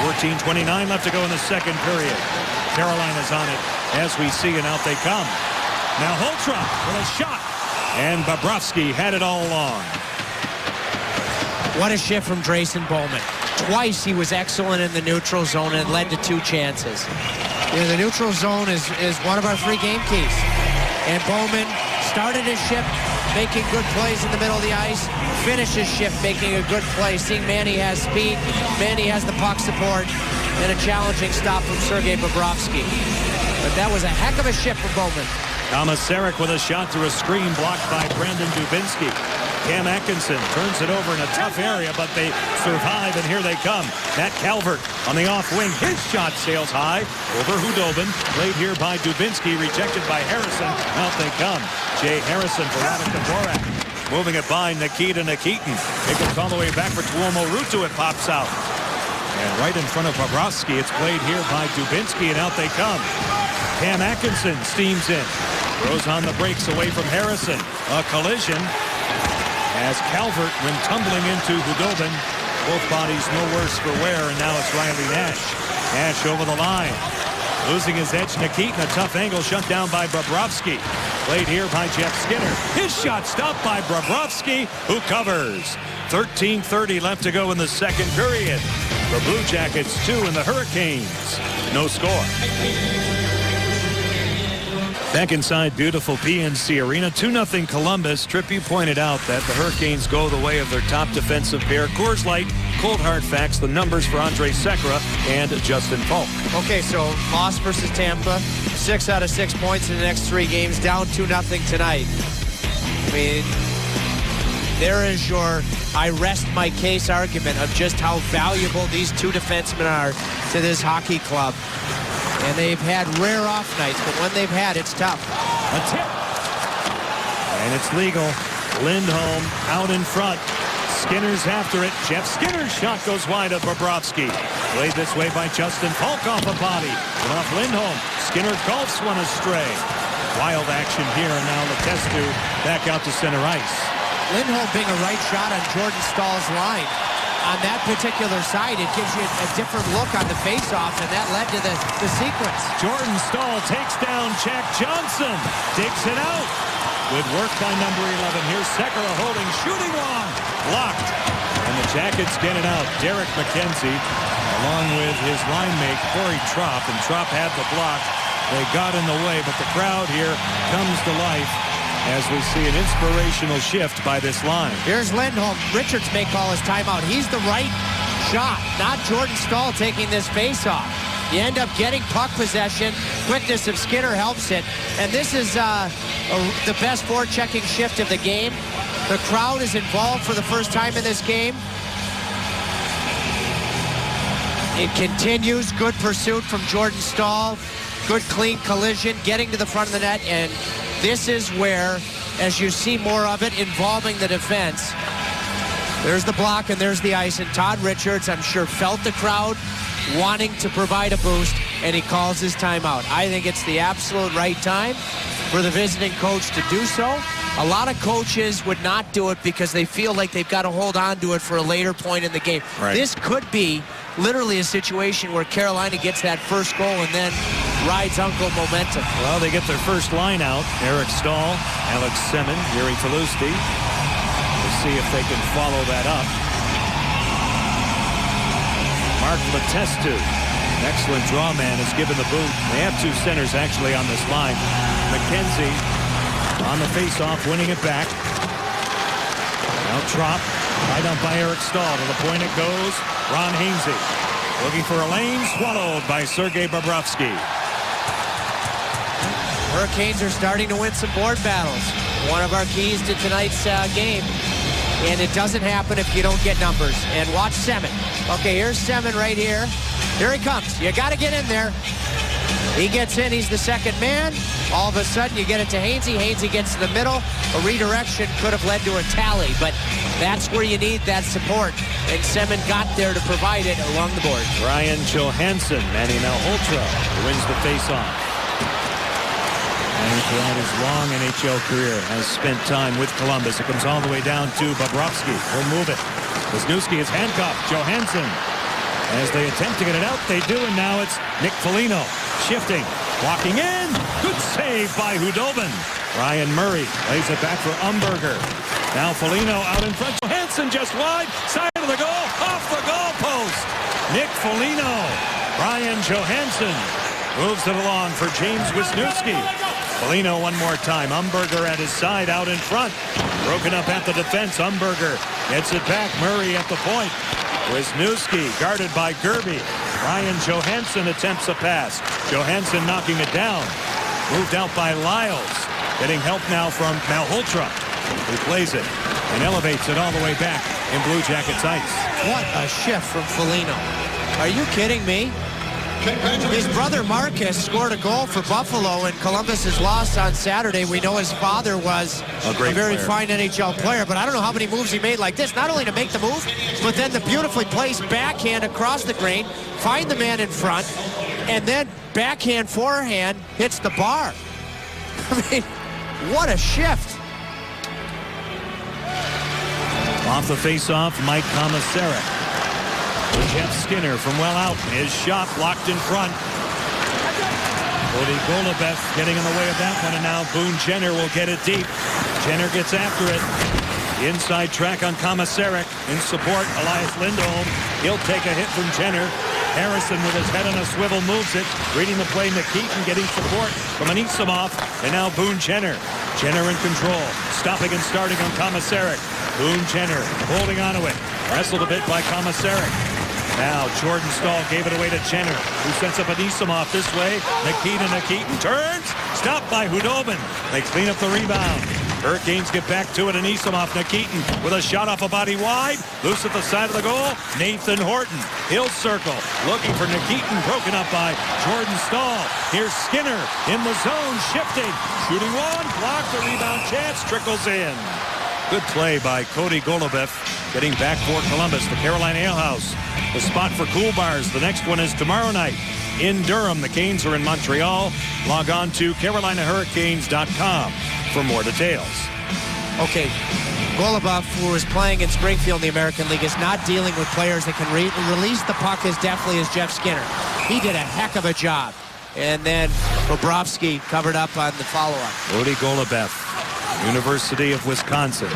14:29 left to go in the second period. Carolina's on it as we see, and out they come. Now Holtrop with a shot. And Bobrovsky had it all along. What a shift from Drayson Bowman. Twice he was excellent in the neutral zone and led to 2 chances. You know, the neutral zone is one of our 3 game keys. And Bowman started his shift making good plays in the middle of the ice, finished his shift making a good play, seeing Manny has speed, Manny has the puck support, and a challenging stop from Sergei Bobrovsky. But that was a heck of a shift for Bowman. Thomas Sarek with a shot through a screen blocked by Brandon Dubinsky. Cam Atkinson turns it over in a tough area, but they survive, and here they come. Matt Calvert on the off wing. His shot sails high over Hudobin. Played here by Dubinsky, rejected by Harrison. Out they come. Jay Harrison for Radek Dvorak. Moving it by Nikita Nikitin. It goes all the way back for Tuomo Ruutu. It pops out. And right in front of Bobrovsky, it's played here by Dubinsky, and out they come. Cam Atkinson steams in. Throws on the brakes away from Harrison. A collision as Calvert went tumbling into Hudobin. Both bodies no worse for wear, and now it's Riley Nash. Nash over the line. Losing his edge, Nikitin, a tough angle shut down by Bobrovsky. Played here by Jeff Skinner. His shot stopped by Bobrovsky, who covers. 13:30 left to go in the second period. The Blue Jackets 2 and the Hurricanes no score. Back inside beautiful PNC Arena, 2-0 Columbus. Tripp, you pointed out that the Hurricanes go the way of their top defensive pair. Coors Light, cold hard facts, the numbers for Andrej Sekera and Justin Falk. Okay, so loss versus Tampa, 6 out of 6 points in the next 3 games, down 2-0 tonight. I mean, there is your I rest my case argument of just how valuable these 2 defensemen are to this hockey club. And they've had rare off nights, but when they've had, it's tough. A tip. And it's legal. Lindholm out in front. Skinner's after it. Jeff Skinner's shot goes wide of Bobrovsky. Played this way by Justin Falk off a body. And off Lindholm. Skinner golfs one astray. Wild action here, and now Letestu back out to center ice. Lindholm being a right shot on Jordan Stahl's line. On that particular side, it gives you a different look on the face-off, and that led to the sequence. Jordan Stahl takes down Jack Johnson. Digs it out. Good work by number 11. Here's Sekera holding, shooting long. Blocked. And the Jackets get it out. Derek McKenzie, along with his line mate, Corey Trop. And Trop had the block. They got in the way, but the crowd here comes to life as we see an inspirational shift by this line. Here's Lindholm. Richards may call his timeout. He's the right shot, not Jordan Stahl taking this face-off. You end up getting puck possession. Quickness of Skinner helps it. And this is the best forechecking shift of the game. The crowd is involved for the first time in this game. It continues. Good pursuit from Jordan Stahl. Good clean collision, getting to the front of the net, and this is where, as you see more of it involving the defense, there's the block and there's the ice, and Todd Richards, I'm sure, felt the crowd wanting to provide a boost, and he calls his timeout. I think it's the absolute right time for the visiting coach to do so. A lot of coaches would not do it because they feel like they've got to hold on to it for a later point in the game. Right. This could be literally a situation where Carolina gets that first goal and then rides Uncle momentum. Well, they get their first line out. Eric Stahl, Alex Semin, Yuri Tlusty. We'll see if they can follow that up. Mark Letestu, an excellent draw man, is given the boot. They have 2 centers actually on this line. McKenzie on the face-off, winning it back. Now Trop, right up by Eric Stahl. To the point it goes. Ron Hainsey looking for a lane, swallowed by Sergei Bobrovsky. Hurricanes are starting to win some board battles. One of our keys to tonight's game. And it doesn't happen if you don't get numbers. And watch Semin. Okay, here's Semin right here. Here he comes. You got to get in there. He gets in. He's the second man. All of a sudden, you get it to Hainsey. Hainsey gets to the middle. A redirection could have led to a tally, but that's where you need that support. And Semin got there to provide it along the board. Ryan Johansson, Manny Malhotra, wins the faceoff. And throughout his long NHL career has spent time with Columbus. It comes all the way down to Bobrovsky. He'll move it. Wisniewski is handcuffed. Johansson. As they attempt to get it out, they do, and now it's Nick Foligno shifting, walking in. Good save by Hudobin. Ryan Murray lays it back for Umberger. Now Foligno out in front. Johansson just wide, side of the goal, off the goal post. Nick Foligno. Ryan Johansson moves it along for James Wisniewski. Foligno one more time. Umberger at his side out in front. Broken up at the defense. Umberger gets it back. Murray at the point. Wisniewski guarded by Gerby. Ryan Johansson attempts a pass. Johansson knocking it down. Moved out by Lyles. Getting help now from Malhotra, who plays it and elevates it all the way back in Blue Jackets ice. What a shift from Foligno. Are you kidding me? His brother Marcus scored a goal for Buffalo in Columbus's loss on Saturday. We know his father was a very fine NHL player, but I don't know how many moves he made like this. Not only to make the move, but then the beautifully placed backhand across the grain, find the man in front, and then backhand, forehand hits the bar. I mean, what a shift. Off the face-off, Mike Komisarek. Jeff Skinner from well out. His shot blocked in front. Cody Goloubef getting in the way of that one, and now Boone Jenner will get it deep. Jenner gets after it. The inside track on Komisarek in support. Elias Lindholm. He'll take a hit from Jenner. Harrison with his head on a swivel moves it. Reading the play, Nikitin getting support from Anisimov. And now Boone Jenner. Jenner in control. Stopping and starting on Komisarek. Boone Jenner holding onto it. Wrestled a bit by Komisarek. Now Jordan Staal gave it away to Jenner, who sets up Anisimov this way. Nikitin turns. Stopped by Hudobin. They clean up the rebound. Hurricanes get back to it. Anisimov, Nikitin with a shot off a body wide. Loose at the side of the goal. Nathan Horton. He'll circle. Looking for Nikitin. Broken up by Jordan Staal. Here's Skinner in the zone. Shifting. Shooting one. Blocked. The rebound chance. Trickles in. Good play by Cody Goloubef. Getting back for Columbus, the Carolina Ale House. The spot for Cool Bars. The next one is tomorrow night in Durham. The Canes are in Montreal. Log on to CarolinaHurricanes.com for more details. Okay, Goloubef, who is playing in Springfield in the American League, is not dealing with players that can release the puck as deftly as Jeff Skinner. He did a heck of a job. And then Bobrovsky covered up on the follow-up. Cody Goloubef, University of Wisconsin.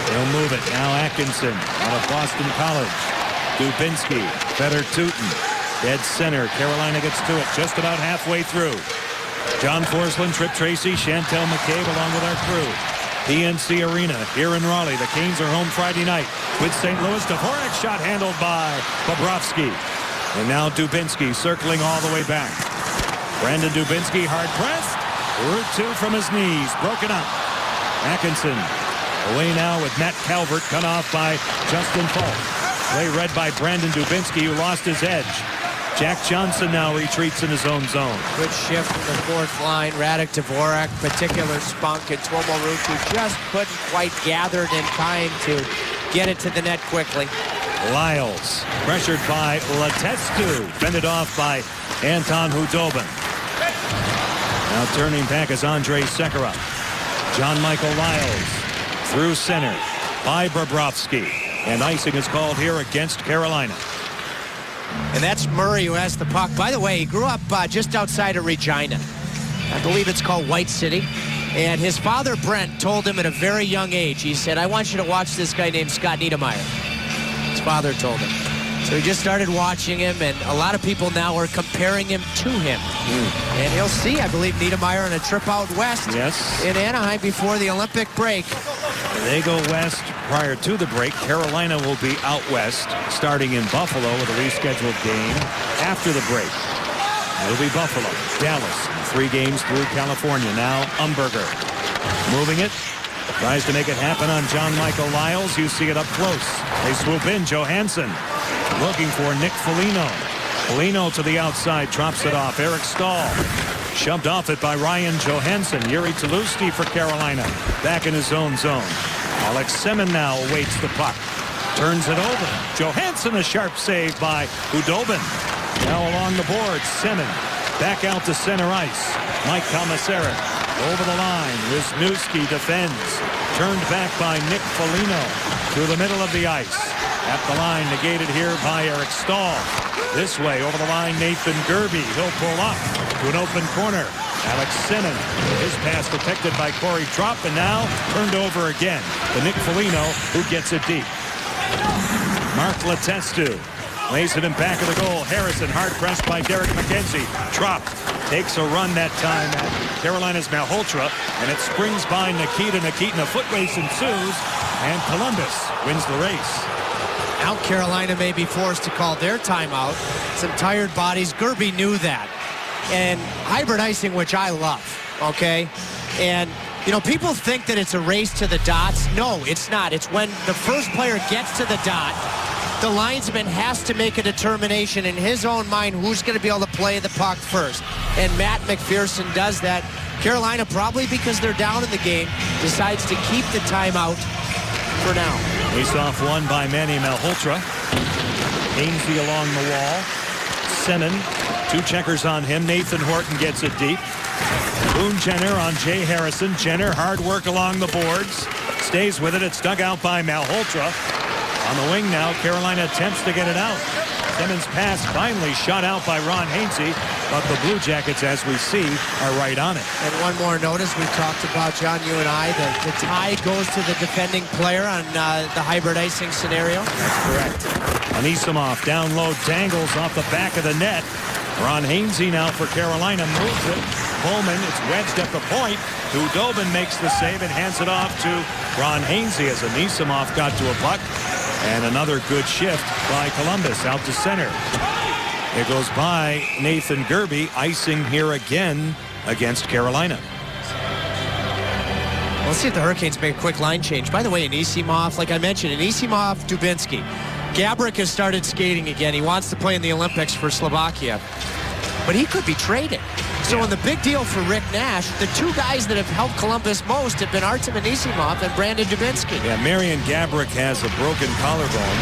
They'll move it. Now Atkinson out of Boston College. Dubinsky, Feder Tootin. Dead center. Carolina gets to it just about halfway through. John Forsland, Trip Tracy, Chantel McCabe along with our crew. PNC Arena here in Raleigh. The Canes are home Friday night with St. Louis. Dvorak shot handled by Bobrovsky. And now Dubinsky circling all the way back. Brandon Dubinsky hard pressed. Route 2 from his knees. Broken up. Atkinson away now with Matt Calvert, cut off by Justin Falk. Play read by Brandon Dubinsky, who lost his edge. Jack Johnson now retreats in his own zone. Good shift from the fourth line. Radek, Dvorak, particular spunk, and Tuomo Ruutu just couldn't quite gather it in time to get it to the net quickly. Lyles pressured by Letestu, fended off by Anton Hudobin. Now turning back is Andrei Sekera. John Michael Lyles through center by Bobrovsky. And icing is called here against Carolina. And that's Murray who has the puck. By the way, he grew up just outside of Regina. I believe it's called White City. And his father, Brent, told him at a very young age, he said, I want you to watch this guy named Scott Niedermayer. His father told him. So he just started watching him, and a lot of people now are comparing him to him. And he'll see, I believe, Niedermayer on a trip out west in Anaheim before the Olympic break. They go west prior to the break. Carolina will be out west, starting in Buffalo with a rescheduled game after the break. It'll be Buffalo, Dallas, 3 games through California. Now Umberger moving it. Tries to make it happen on John Michael Lyles. You see it up close. They swoop in. Johansson looking for Nick Foligno. Foligno to the outside, drops it off. Eric Stahl shoved off it by Ryan Johansson. Yuri Tlusty for Carolina, back in his own zone. Alex Semin now awaits the puck. Turns it over. Johansson, a sharp save by Hudobin. Now along the boards, Semin back out to center ice. Mike Komisarek over the line. Wisniewski defends. Turned back by Nick Foligno through the middle of the ice. At the line, negated here by Eric Stahl. This way, over the line, Nathan Gerbe. He'll pull up to an open corner. Alex Semin, his pass detected by Corey Trop, and now turned over again to Nick Foligno, who gets it deep. Mark Letestu lays it in back of the goal. Harrison hard pressed by Derek McKenzie. Trop takes a run that time at Carolina's Malhotra, and it springs by Nikita Nikitin. A foot race ensues, and Columbus wins the race. Now Carolina may be forced to call their timeout. Some tired bodies. Gerbe knew that. And hybrid icing, which I love, okay? And, you know, people think that it's a race to the dots. No, it's not. It's when the first player gets to the dot, the linesman has to make a determination in his own mind who's going to be able to play the puck first. And Matt McPherson does that. Carolina, probably because they're down in the game, decides to keep the timeout for now. Face-off won by Manny Malhotra. Hainsey along the wall. Semin, two checkers on him. Nathan Horton gets it deep. Boone Jenner on Jay Harrison. Jenner, hard work along the boards. Stays with it. It's dug out by Malhotra. On the wing now, Carolina attempts to get it out. Simmons' pass finally shot out by Ron Hainsey, but the Blue Jackets, as we see, are right on it. And one more notice, we've talked about, John, you and I, that the tie goes to the defending player on the hybrid icing scenario. That's correct. Anisimov down low, dangles off the back of the net. Ron Hainsey now for Carolina moves it. Bowman, it's wedged at the point. Hudobin makes the save and hands it off to Ron Hainsey as Anisimov got to a puck. And another good shift by Columbus out to center. It goes by Nathan Gerbe, icing here again against Carolina. Well, let's see if the Hurricanes make a quick line change. By the way, Anisimov, like I mentioned, Anisimov, Dubinsky. Gaborik has started skating again. He wants to play in the Olympics for Slovakia. But he could be traded. So in the big deal for Rick Nash, the two guys that have helped Columbus most have been Artem Anisimov and Brandon Dubinsky. Yeah, Marian Gaborik has a broken collarbone,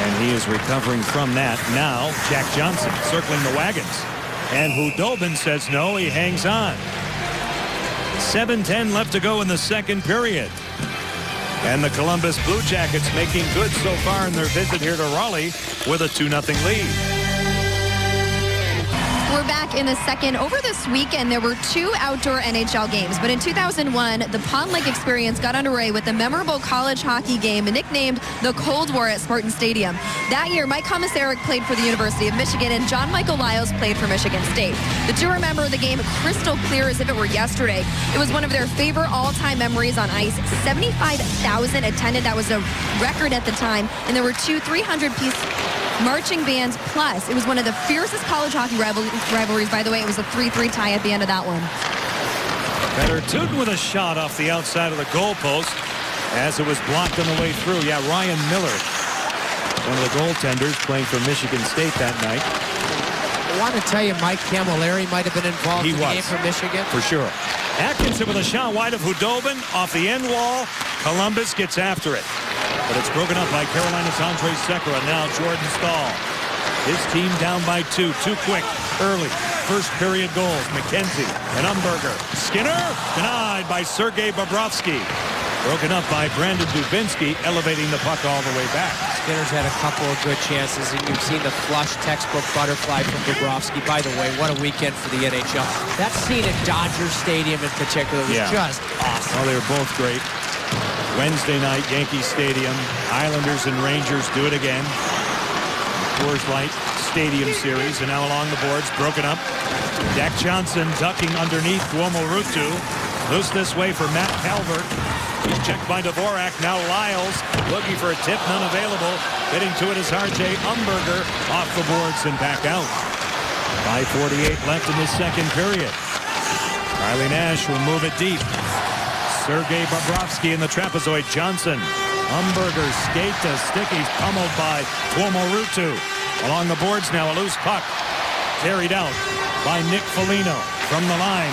and he is recovering from that. Now, Jack Johnson circling the wagons. And Hudobin says no, he hangs on. 7:10 left to go in the second period. And the Columbus Blue Jackets making good so far in their visit here to Raleigh with a 2-0 lead. We're back in the second. Over this weekend, there were 2 outdoor NHL games. But in 2001, the Pond Lake experience got underway with a memorable college hockey game nicknamed the Cold War at Spartan Stadium. That year, Mike Komisarek played for the University of Michigan, and John Michael Lyles played for Michigan State. The two remember the game crystal clear as if it were yesterday. It was one of their favorite all-time memories on ice. 75,000 attended. That was a record at the time. And there were 2 300-piece marching bands, plus it was one of the fiercest college hockey rivalries. By the way, it was a 3-3 tie at the end of that one. Tootin with a shot off the outside of the goalpost as it was blocked on the way through. Yeah, Ryan Miller, one of the goaltenders playing for Michigan State that night. I want to tell you, Mike Camilleri might have been involved in the game for Michigan. For sure. Atkinson with a shot wide of Hudobin off the end wall. Columbus gets after it. But it's broken up by Carolina's Andre Sekera. Now Jordan Stahl. His team down by 2. Too quick. Early. First period goals. McKenzie and Umberger. Skinner denied by Sergei Bobrovsky. Broken up by Brandon Dubinsky, elevating the puck all the way back. Skinner's had a couple of good chances, and you've seen the flush textbook butterfly from Bobrovsky. By the way, what a weekend for the NHL. That scene at Dodger Stadium in particular was just awesome. Oh, they were both great. Wednesday night, Yankee Stadium. Islanders and Rangers do it again. Coors Light Stadium Series, and now along the boards, broken up. Jack Johnson ducking underneath Tuomo Ruutu. Loose this way for Matt Calvert. He's checked by Dvorak. Now Lyles looking for a tip, none available. Getting to it is R.J. Umberger off the boards and back out. 5:48 left in the second period. Riley Nash will move it deep. Sergei Bobrovsky in the trapezoid. Johnson. Umberger skate to stick. He's pummeled by Tuomo Ruutu. Along the boards now, a loose puck. Carried out by Nick Foligno from the line,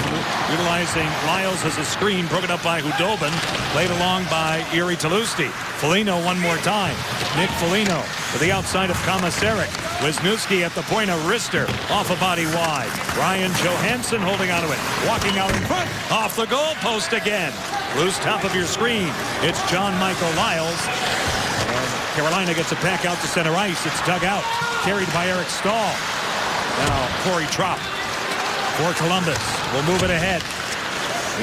utilizing Lyles as a screen, broken up by Hudobin, played along by Jiri Tlusty. Foligno one more time. Nick Foligno to the outside of Komisarek. Wisniewski at the point of wrister, off a body wide. Ryan Johansson holding onto it, walking out in front, off the goal post again. Loose top of your screen. It's John Michael Lyles. And Carolina gets it back out to center ice. It's dug out, carried by Eric Staal. Now Corey Tropp for Columbus will move it ahead.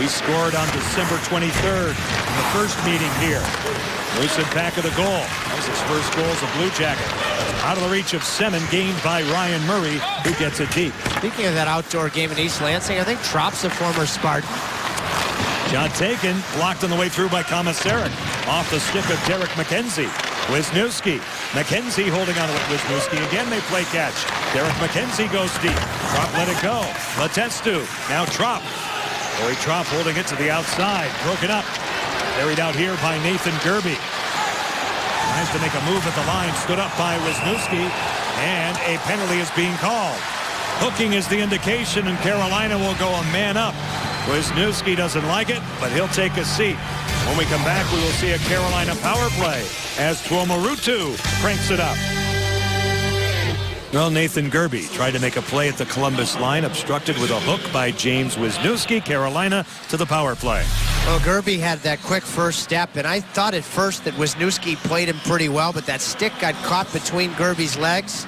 He scored on December 23rd in the first meeting here. Loose it back of the goal. That was his first goal as a Blue Jacket. Out of the reach of Semin, gained by Ryan Murray, who gets it deep. Speaking of that outdoor game in East Lansing, I think Tropp's a former Spartan. Shot taken, blocked on the way through by Komisarek. Off the stick of Derek McKenzie. Wisniewski. McKenzie holding on to it. Wisniewski again, they play catch. Derek McKenzie goes deep. Tropp let it go. Letestu. Now Tropp. Corey Tropp holding it to the outside. Broken up. Carried out here by Nathan Gerbe. Tries to make a move at the line. Stood up by Wisniewski. And a penalty is being called. Hooking is the indication, and Carolina will go a man up. Wisniewski doesn't like it, but he'll take a seat. When we come back, we will see a Carolina power play as Tuomo Ruutu cranks it up. Well, Nathan Gerbe tried to make a play at the Columbus line, obstructed with a hook by James Wisniewski. Carolina to the power play. Well, Gerbe had that quick first step, and I thought at first that Wisniewski played him pretty well, but that stick got caught between Gerbe's legs.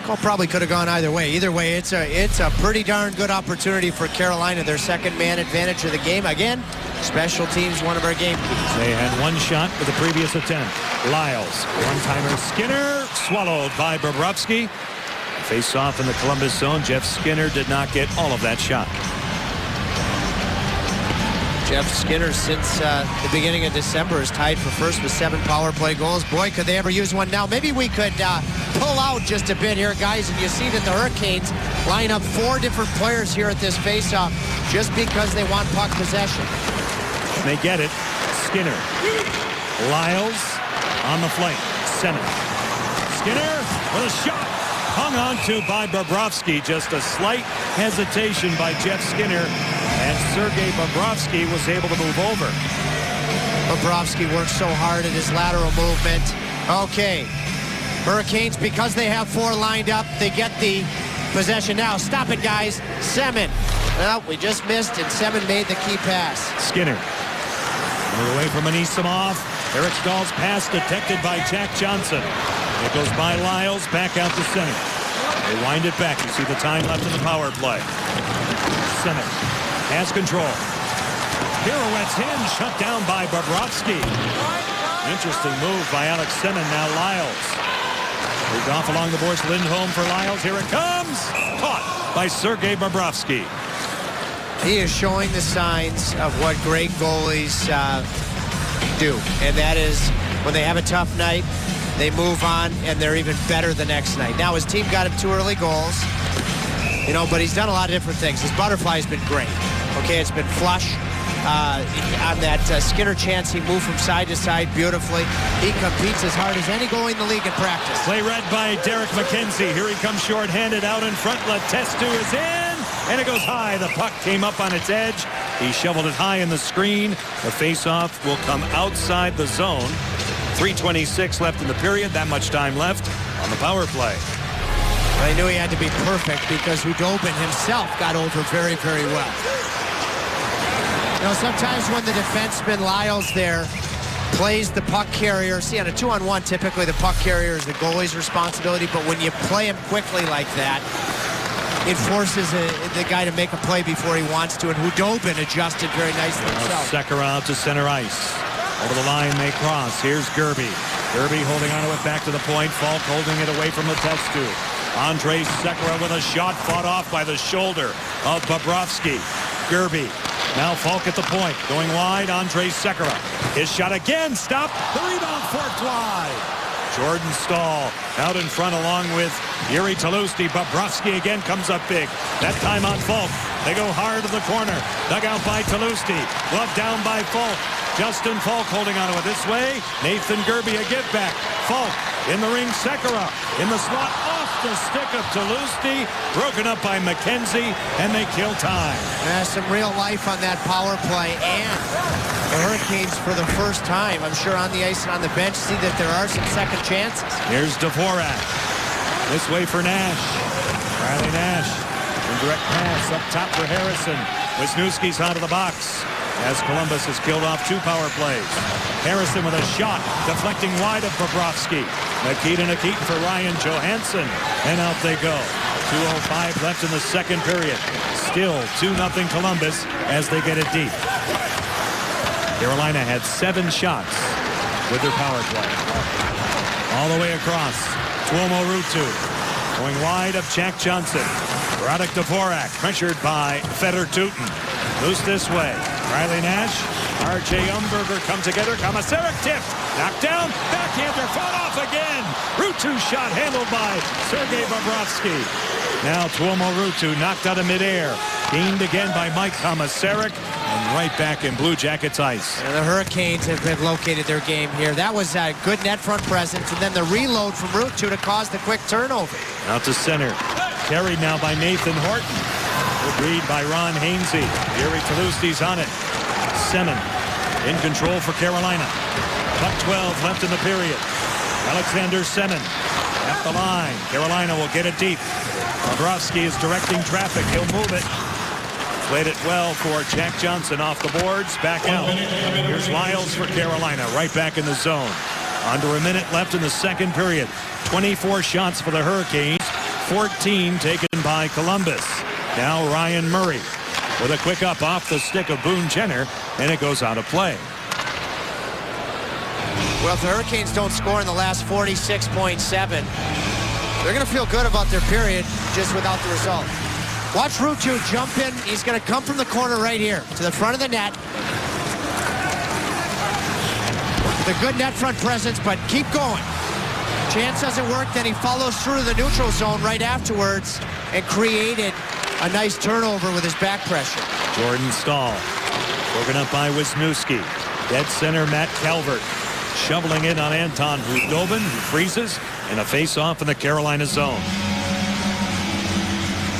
Call probably could have gone either way. Either way, it's a pretty darn good opportunity for Carolina. Their second man advantage of the game. Again, special teams, one of our game keys. They had one shot for the previous attempt. Lyles, one-timer. Skinner swallowed by Bobrovsky. Face off in the Columbus zone. Jeff Skinner did not get all of that shot. Jeff Skinner, since the beginning of December, is tied for first with 7 power play goals. Boy, could they ever use one now. Maybe we could pull out just a bit here, guys, and you see that the Hurricanes line up 4 different players here at this faceoff just because they want puck possession. They get it. Skinner. Lyles on the flank. Semin. Skinner with a shot. Hung on to by Bobrovsky. Just a slight hesitation by Jeff Skinner. And Sergei Bobrovsky was able to move over. Bobrovsky works so hard at his lateral movement. Okay. Hurricanes, because they have 4 lined up, they get the possession now. Stop it, guys. Semin. Well, we just missed, and Semin made the key pass. Skinner. Move away from Anisimov. Eric Stahl's pass detected by Jack Johnson. It goes by Lyles, back out to center. They wind it back. You see the time left in the power play. Semin has control. Pirouettes in, shut down by Bobrovsky. Interesting move by Alex Semin. Now Lyles. Moved off along the boards. Lindholm for Lyles. Here it comes. Caught by Sergei Bobrovsky. He is showing the signs of what great goalies do. And that is when they have a tough night, they move on, and they're even better the next night. Now, his team got him 2 early goals, but he's done a lot of different things. His butterfly's been great. Okay, it's been flush. On that Skinner chance, he moved from side to side beautifully. He competes as hard as any goalie in the league in practice. Play read by Derek McKenzie. Here he comes short-handed out in front. Letestu is in, and it goes high. The puck came up on its edge. He shoveled it high in the screen. The face-off will come outside the zone. 3:26 left in the period. That much time left on the power play. Well, he knew he had to be perfect because Hudobin himself got over very, very well. You know, sometimes when the defenseman Lyles there plays the puck carrier, see, on a 2-on-1, typically the puck carrier is the goalie's responsibility, but when you play him quickly like that, it forces the guy to make a play before he wants to, and Hudobin adjusted very nicely himself. Sekera out to center ice. Over the line, they cross. Here's Gerbe. Gerbe holding onto it back to the point. Falk holding it away from Letestu. Andrei Sekera with a shot fought off by the shoulder of Bobrovsky. Gerbe. Now Falk at the point. Going wide, Andrei Sekera. His shot again. Stop. The rebound forked wide. Jordan Staal out in front along with Jiri Tlusty. Bobrovsky again comes up big. That time on Falk. They go hard to the corner. Dug out by Talusti. Glove down by Falk. Justin Falk holding on to it this way. Nathan Gerby a give back. Falk in the ring. Sekera in the slot off the stick of Talusti. Broken up by McKenzie, and they kill time. Some real life on that power play, and the Hurricanes for the first time, I'm sure on the ice and on the bench, see that there are some second chances. Here's Dvorak. This way for Nash. Riley Nash. Indirect pass up top for Harrison. Wisniewski's out of the box as Columbus has killed off 2 power plays. Harrison with a shot, deflecting wide of Bobrovsky. Nikita Nikitin for Ryan Johansson, and out they go. 2:05 left in the second period. Still 2-0 Columbus as they get it deep. Carolina had 7 shots with their power play. All the way across. Tuomo Ruutu going wide of Jack Johnson. Radek Dvorak pressured by Fedor Tutin. Loose this way. Riley Nash. R.J. Umberger come together. Komisarek tipped. Knocked down. Backhander fought off again. Ruutu shot handled by Sergei Bobrovsky. Now Tuomo Ruutu knocked out of midair. Gained again by Mike Komisarek. And right back in Blue Jackets ice. And the Hurricanes have located their game here. That was a good net front presence, and then the reload from Ruutu to cause the quick turnover. Out to center. Carried now by Nathan Horton. Good read by Ron Hainsey. Jiri Talusti's on it. Semin in control for Carolina. Buck 12 left in the period. Alexander Semin at the line. Carolina will get it deep. Bobrovsky is directing traffic. He'll move it. Played it well for Jack Johnson off the boards. Back out. Here's Lyles for Carolina. Right back in the zone. Under a minute left in the second period. 24 shots for the Hurricanes. 14 taken by Columbus. Now Ryan Murray with a quick up off the stick of Boone Jenner, and it goes out of play. Well, if the Hurricanes don't score in the last 46.7, they're going to feel good about their period just without the result. Watch Ruutu jump in. He's going to come from the corner right here to the front of the net. With a good net front presence, but keep going. Chance doesn't work, then he follows through the neutral zone right afterwards and created a nice turnover with his back pressure. Jordan Staal broken up by Wisniewski. Dead center Matt Calvert shoveling in on Anton Khudobin, who freezes in a face-off in the Carolina zone.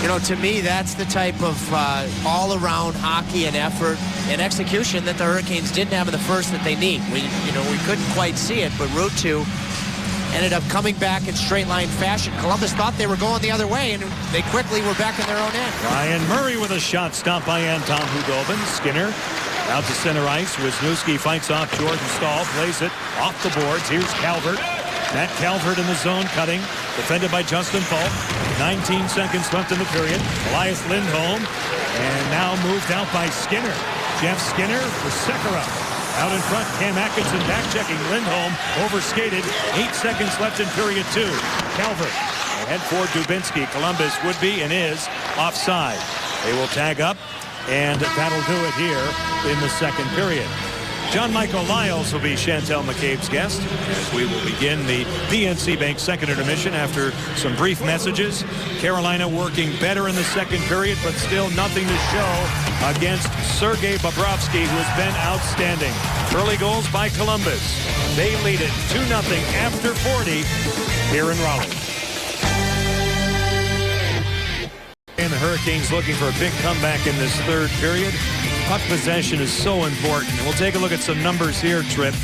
You know, to me, that's the type of all-around hockey and effort and execution that the Hurricanes didn't have in the first that they need. We couldn't quite see it, but Ruutu ended up coming back in straight-line fashion. Columbus thought they were going the other way, and they quickly were back in their own end. Ryan Murray with a shot stopped by Anton Khudobin. Skinner out to center ice. Wisniewski fights off Jordan Staal, plays it off the boards. Here's Calvert. Matt Calvert in the zone, cutting. Defended by Justin Falk. 19 seconds left in the period. Elias Lindholm. And now moved out by Skinner. Jeff Skinner for Sekera. Out in front, Cam Atkinson back-checking. Lindholm overskated. 8 seconds left in period 2. Calvert ahead for Dubinsky. Columbus would be and is offside. They will tag up, and that'll do it here in the second period. John Michael Lyles will be Chantel McCabe's guest as we will begin the PNC Bank second intermission after some brief messages. Carolina working better in the second period, but still nothing to show against Sergei Bobrovsky, who has been outstanding. Early goals by Columbus. They lead it 2-0 after 40 here in Raleigh. And the Hurricanes looking for a big comeback in this third period. Puck possession is so important. And we'll take a look at some numbers here, Tripp,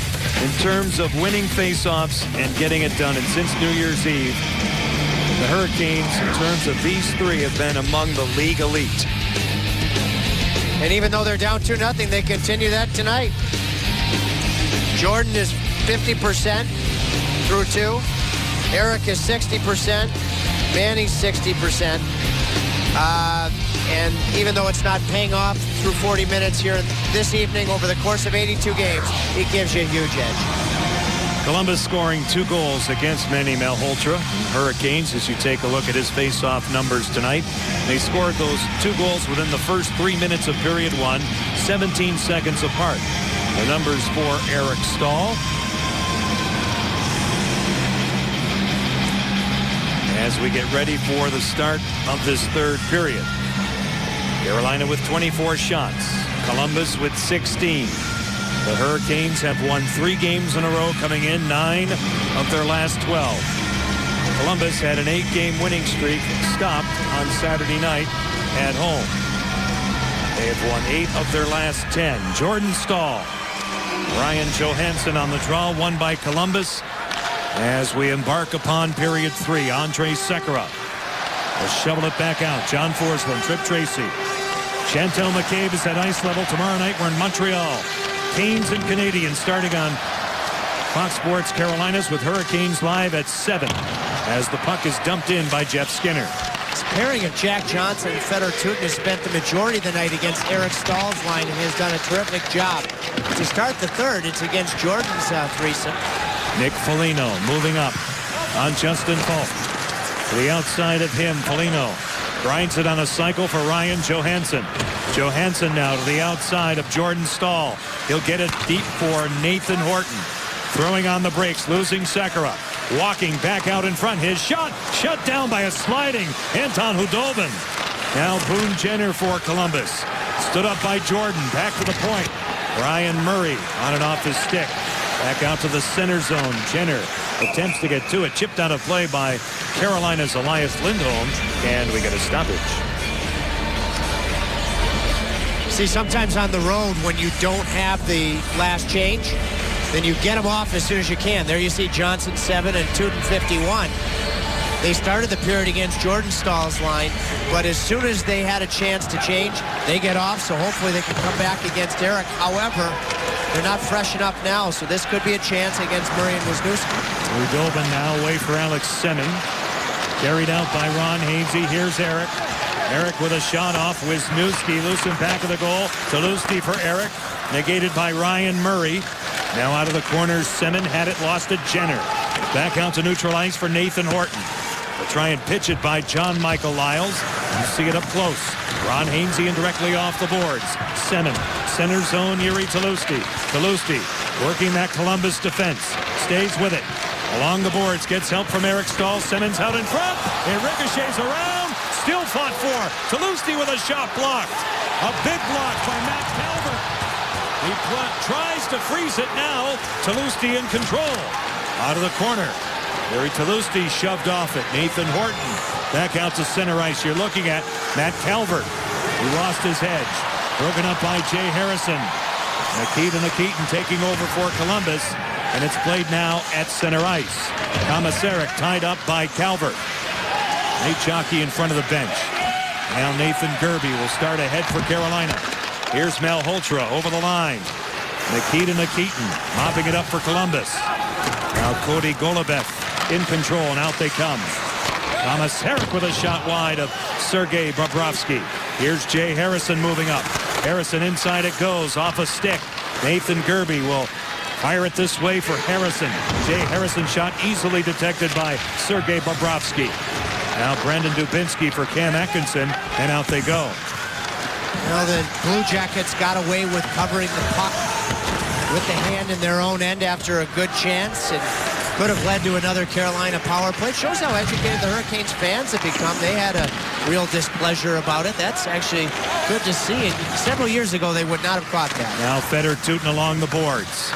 in terms of winning faceoffs and getting it done. And since New Year's Eve, the Hurricanes, in terms of these three, have been among the league elite. And even though they're down 2-0, they continue that tonight. Jordan is 50% through 2. Eric is 60%. Manny's 60%. And even though it's not paying off through 40 minutes here this evening over the course of 82 games, it gives you a huge edge. Columbus scoring 2 goals against Manny Malhotra. Hurricanes, as you take a look at his face-off numbers tonight, they scored those 2 goals within the first 3 minutes of period 1, 17 seconds apart. The numbers for Eric Staal. As we get ready for the start of this third period. Carolina with 24 shots. Columbus with 16. The Hurricanes have won 3 games in a row, coming in 9 of their last 12. Columbus had an 8-game winning streak stopped on Saturday night at home. They have won 8 of their last 10. Jordan Staal, Ryan Johansson on the draw, won by Columbus. As we embark upon period 3, Andrej Sekera will shovel it back out. John Forsland, Trip Tracy. Chantel McCabe is at ice level. Tomorrow night we're in Montreal. Canes and Canadiens starting on Fox Sports Carolinas with Hurricanes live at 7 as the puck is dumped in by Jeff Skinner. This pairing of Jack Johnson and Fedor Tyutin has spent the majority of the night against Eric Stahl's line and has done a terrific job. To start the third, it's against Jordan's threesome. Nick Foligno moving up on Justin Falk. To the outside of him, Foligno grinds it on a cycle for Ryan Johansson. Johansson now to the outside of Jordan Staal. He'll get it deep for Nathan Horton. Throwing on the brakes, losing Sekera. Walking back out in front. His shot shut down by a sliding Anton Khudobin. Now Boone Jenner for Columbus. Stood up by Jordan. Back to the point. Ryan Murray on and off his stick. Back out to the center zone. Jenner attempts to get to it. Chipped out of play by Carolina's Elias Lindholm. And we get a stoppage. See, sometimes on the road when you don't have the last change, then you get them off as soon as you can. There you see Johnson 7 and Tyutin 51. They started the period against Jordan Stahl's line, but as soon as they had a chance to change, they get off, so hopefully they can come back against Eric. However, they're not freshen up now, so this could be a chance against Murray and Wisniewski. Khudobin now away for Alex Semin. Carried out by Ron Hainsey. Here's Eric. Eric with a shot off. Wisniewski loose in back of the goal. Tulowitzki for Eric. Negated by Ryan Murray. Now out of the corner, Semin had it, lost to Jenner. Back out to neutral ice for Nathan Horton. They'll try and pitch it by John Michael Lyles. You see it up close. Ron Hainsey indirectly off the boards. Semin, center zone, Yuri Tulowitzki. Tulowitzki working that Columbus defense. Stays with it. Along the boards, gets help from Eric Staal. Semin's out in front. It ricochets around. Still fought for. Tulowitzki with a shot blocked. A big block by Matt Calvert. He tries to freeze it now. Tulowitzki in control. Out of the corner. Yuri Tulowitzki shoved off it. Nathan Horton back out to center ice. You're looking at Matt Calvert, who lost his edge. Broken up by Jay Harrison. Nikitin taking over for Columbus. And it's played now at center ice. Komisarek tied up by Calvert. Nate Jockey in front of the bench. Now Nathan Gerby will start ahead for Carolina. Here's Malhotra over the line. Nikitin mopping it up for Columbus. Now Cody Golubev in control, and out they come. Komisarek with a shot wide of Sergei Bobrovsky. Here's Jay Harrison moving up. Harrison inside it goes, off a stick. Nathan Gerby will fire it this way for Harrison. Jay Harrison shot easily detected by Sergei Bobrovsky. Now Brandon Dubinsky for Cam Atkinson, and out they go. Well, the Blue Jackets got away with covering the puck with the hand in their own end after a good chance, and could have led to another Carolina power play. Shows how educated the Hurricanes fans have become. They had a real displeasure about it. That's actually good to see. And several years ago, they would not have caught that. Now Fedor Tyutin along the boards.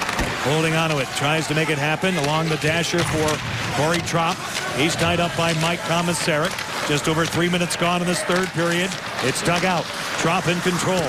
Holding onto it, tries to make it happen along the dasher for Corey Trop. He's tied up by Mike Komisarek. Just over 3 minutes gone in this third period. It's dug out. Trop in control.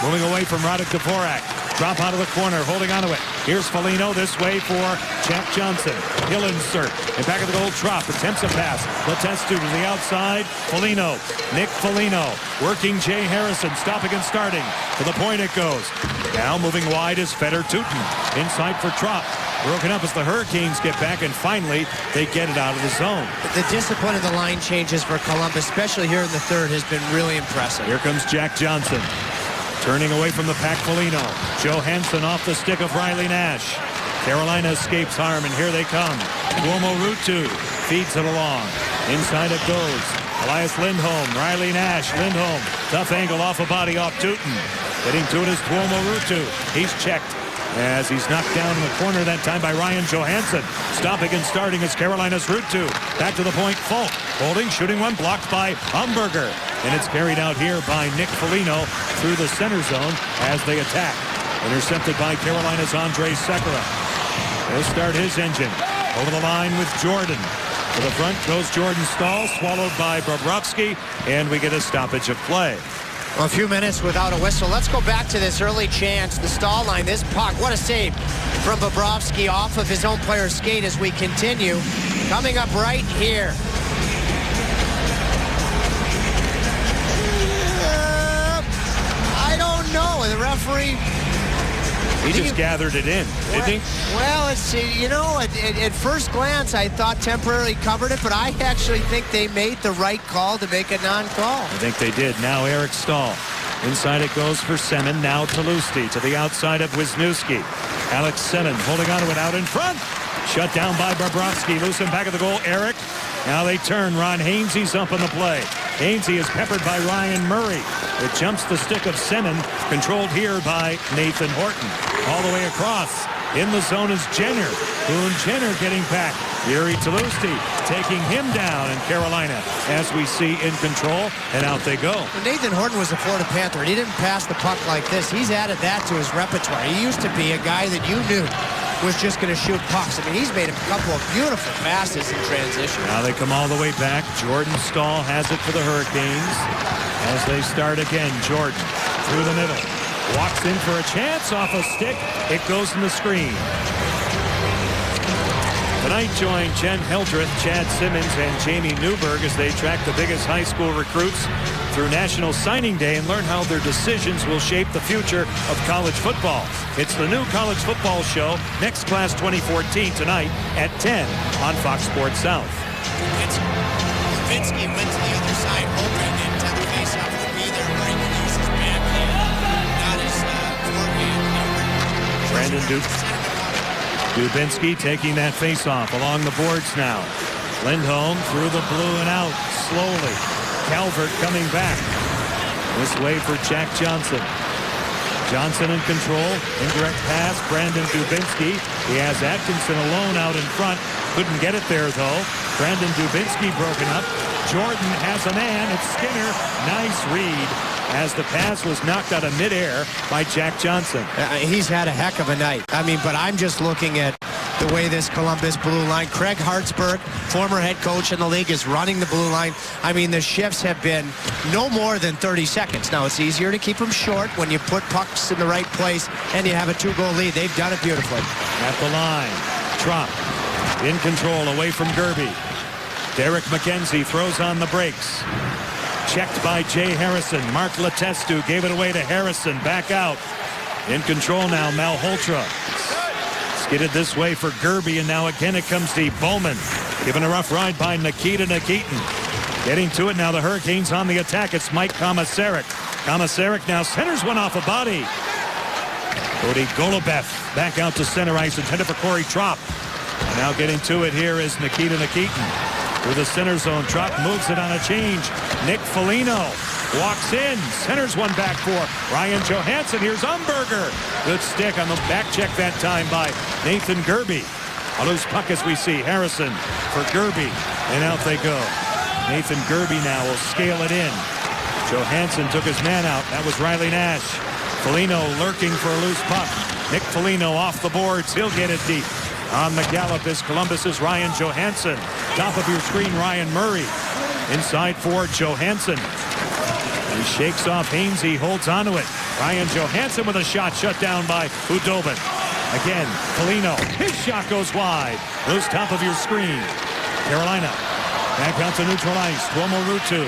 Moving away from Radek Dvorak. Drop out of the corner, holding onto it. Here's Foligno this way for Jack Johnson. He'll insert. And back of the goal, Trop attempts a pass. Letestu to the outside. Foligno. Nick Foligno working Jay Harrison. Stopping and starting. To the point it goes. Now moving wide is Fedor Tyutin. Inside for Trop. Broken up as the Hurricanes get back, and finally they get it out of the zone. The discipline of the line changes for Columbus, especially here in the third, has been really impressive. Here comes Jack Johnson. Turning away from the pack, Foligno. Johansson off the stick of Riley Nash. Carolina escapes harm, and here they come. Tuomo Ruutu feeds it along. Inside it goes. Elias Lindholm, Riley Nash, Lindholm. Tough angle off a body off Tyutin. Getting to it is Tuomo Ruutu. He's checked as he's knocked down in the corner that time by Ryan Johansson. Stopping and starting is Carolina's Ruutu. Back to the point, Falk. Holding, shooting one, blocked by Umberger. and it's carried out here by Nick Foligno through the center zone as they attack. Intercepted by Carolina's Andre Sekera. He'll start his engine. Over the line with Jordan. To the front goes Jordan Staal, swallowed by Bobrovsky, and we get a stoppage of play. Well, a few minutes without a whistle. Let's go back to this early chance. The Staal line, this puck. What a save from Bobrovsky off of his own player's skate as we continue. Coming up right here. I don't know. The referee... He just gathered it in, didn't he? Well, it's, you know, at first glance, I thought temporarily covered it, but I actually think they made the right call to make a non-call. I think they did. Now Eric Staal. Inside it goes for Semin. Now Tolusti to the outside of Wisniewski. Alex Semin holding on to it out in front. Shut down by Bobrovsky. Loose him back of the goal. Eric. Now they turn. Ron Hainsey's up on the play. Hainsey is peppered by Ryan Murray. It jumps the stick of Semin, controlled here by Nathan Horton. All the way across. In the zone is Jenner. Boone Jenner getting back. Yuri Tolusti taking him down, and Carolina, as we see, in control, and out they go. When Nathan Horton was a Florida Panther, and he didn't pass the puck like this. He's added that to his repertoire. He used to be a guy that you knew was just going to shoot pucks. I mean, he's made a couple of beautiful passes in transition. Now they come all the way back. Jordan Staal has it for the Hurricanes. As they start again, Jordan through the middle. Walks in for a chance off a stick. It goes in the screen. Tonight join Jen Hildreth, Chad Simmons, and Jamie Newberg as they track the biggest high school recruits through National Signing Day and learn how their decisions will shape the future of college football. It's the new college football show, Next Class 2014, tonight at 10 on Fox Sports South. Levinsky went to the other side hoping that the faceoff would be there where he could use his backhand, not his forehand. Brandon Dubinsky taking that faceoff along the boards now. Lindholm through the blue and out slowly. Calvert coming back. This way for Jack Johnson. Johnson in control. Indirect pass. Brandon Dubinsky. He has Atkinson alone out in front. Couldn't get it there, though. Brandon Dubinsky broken up. Jordan has a man. It's Skinner. Nice read as the pass was knocked out of midair by Jack Johnson. He's had a heck of a night. I mean, but I'm just looking at the way this Columbus blue line. Craig Hartsburg, former head coach in the league, is running the blue line. I mean, the shifts have been no more than 30 seconds. Now, it's easier to keep them short when you put pucks in the right place and you have a 2-goal lead. They've done it beautifully. At the line, Trump in control away from Gerby. Derek McKenzie throws on the brakes. Checked by Jay Harrison. Mark Letestu gave it away to Harrison. Back out. In control now, Malhotra. Skidded this way for Gerby, and now again it comes to Bowman. Given a rough ride by Nikita Nikitin. Getting to it now, the Hurricanes on the attack. It's Mike Komisarek. Komisarek now centers one off a body. Cody Golubev back out to center ice, intended for Corey Trop. Now getting to it here is Nikita Nikitin. Through the center zone, Trop moves it on a change. Nick Foligno walks in, centers one back for Ryan Johansson. Here's Umberger. Good stick on the back check that time by Nathan Gerby. A loose puck as we see Harrison for Gerby, and out they go. Nathan Gerby now will scale it in. Johansson took his man out. That was Riley Nash. Foligno lurking for a loose puck. Nick Foligno off the boards. He'll get it deep. On the gallop is Columbus's Ryan Johansson. Top of your screen, Ryan Murray. Inside for Johansson. He shakes off Hainsey, holds onto it. Ryan Johansson with a shot shut down by Hudobin. Again, Foligno. His shot goes wide. Loose top of your screen. Carolina back out to neutral ice. Tuomo Ruutu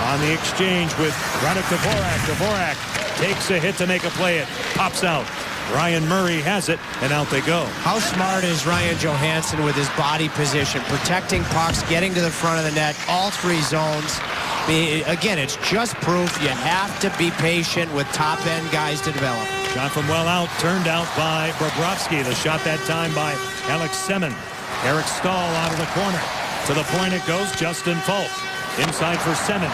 on the exchange with Radek Dvorak. Dvorak takes a hit to make a play. It pops out. Ryan Murray has it, and out they go. How smart is Ryan Johansson with his body position, protecting pucks, getting to the front of the net, all three zones. I mean, again, it's just proof you have to be patient with top-end guys to develop. Shot from well out, turned out by Bobrovsky. The shot that time by Alex Semin. Eric Staal out of the corner. To the point it goes, Justin Falk. Inside for Semin.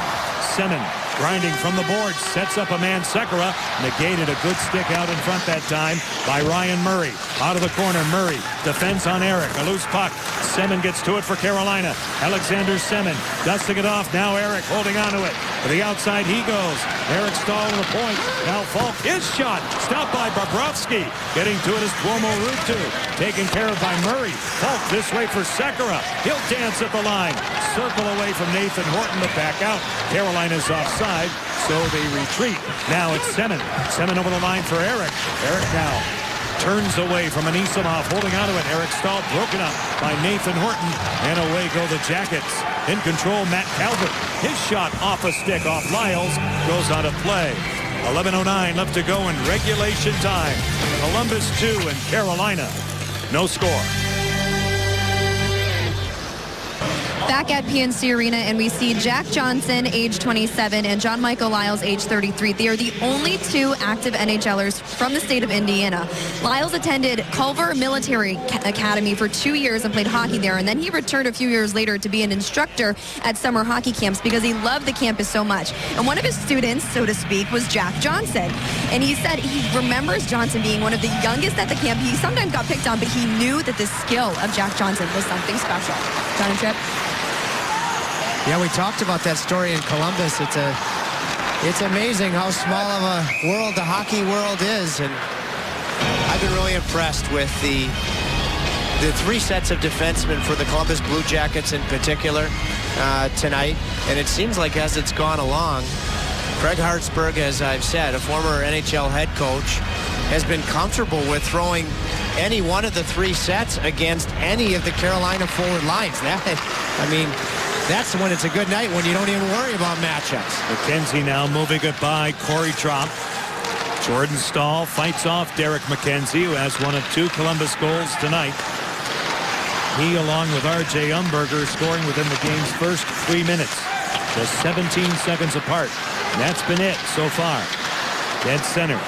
Semin grinding from the board, sets up a man, Sekera. Negated a good stick out in front that time by Ryan Murray. Out of the corner, Murray defends on Eric. A loose puck. Semin gets to it for Carolina. Alexander Semin dusting it off. Now Eric holding on to it. To the outside he goes. Eric Stahl to the point. Now Falk, his shot. Stopped by Bobrovsky. Getting to it is Tuomo Ruutu. Taken care of by Murray. Falk this way for Sekera. He'll dance at the line. Circle away from Nathan Horton to back out. Carolina's offside, so they retreat. Now it's Semin. Semin over the line for Eric. Eric now turns away from Anisimov, holding onto it. Eric Stahl broken up by Nathan Horton, and away go the Jackets. In control, Matt Calvert. His shot off a stick off Lyles goes out of play. 11:09 left to go in regulation time. Columbus 2 and Carolina no score. Back at PNC Arena, and we see Jack Johnson, age 27, and John Michael Lyles, age 33. They are the only two active NHLers from the state of Indiana. Lyles attended Culver Military Academy for 2 years and played hockey there, and then he returned a few years later to be an instructor at summer hockey camps because he loved the campus so much. And one of his students, so to speak, was Jack Johnson. And he said he remembers Johnson being one of the youngest at the camp. He sometimes got picked on, but he knew that the skill of Jack Johnson was something special. John and Trip? Yeah, we talked about that story in Columbus. It's amazing how small of a world the hockey world is, and I've been really impressed with the three sets of defensemen for the Columbus Blue Jackets in particular tonight. And it seems like as it's gone along, Craig Hartsburg, as I've said, a former NHL head coach, has been comfortable with throwing any one of the three sets against any of the Carolina forward lines. That's when it's a good night, when you don't even worry about matchups. McKenzie now moving it by Corey Trop. Jordan Stahl fights off Derek McKenzie, who has one of two Columbus goals tonight. He, along with R.J. Umberger, scoring within the game's first 3 minutes. Just 17 seconds apart. And that's been it so far. Dead center.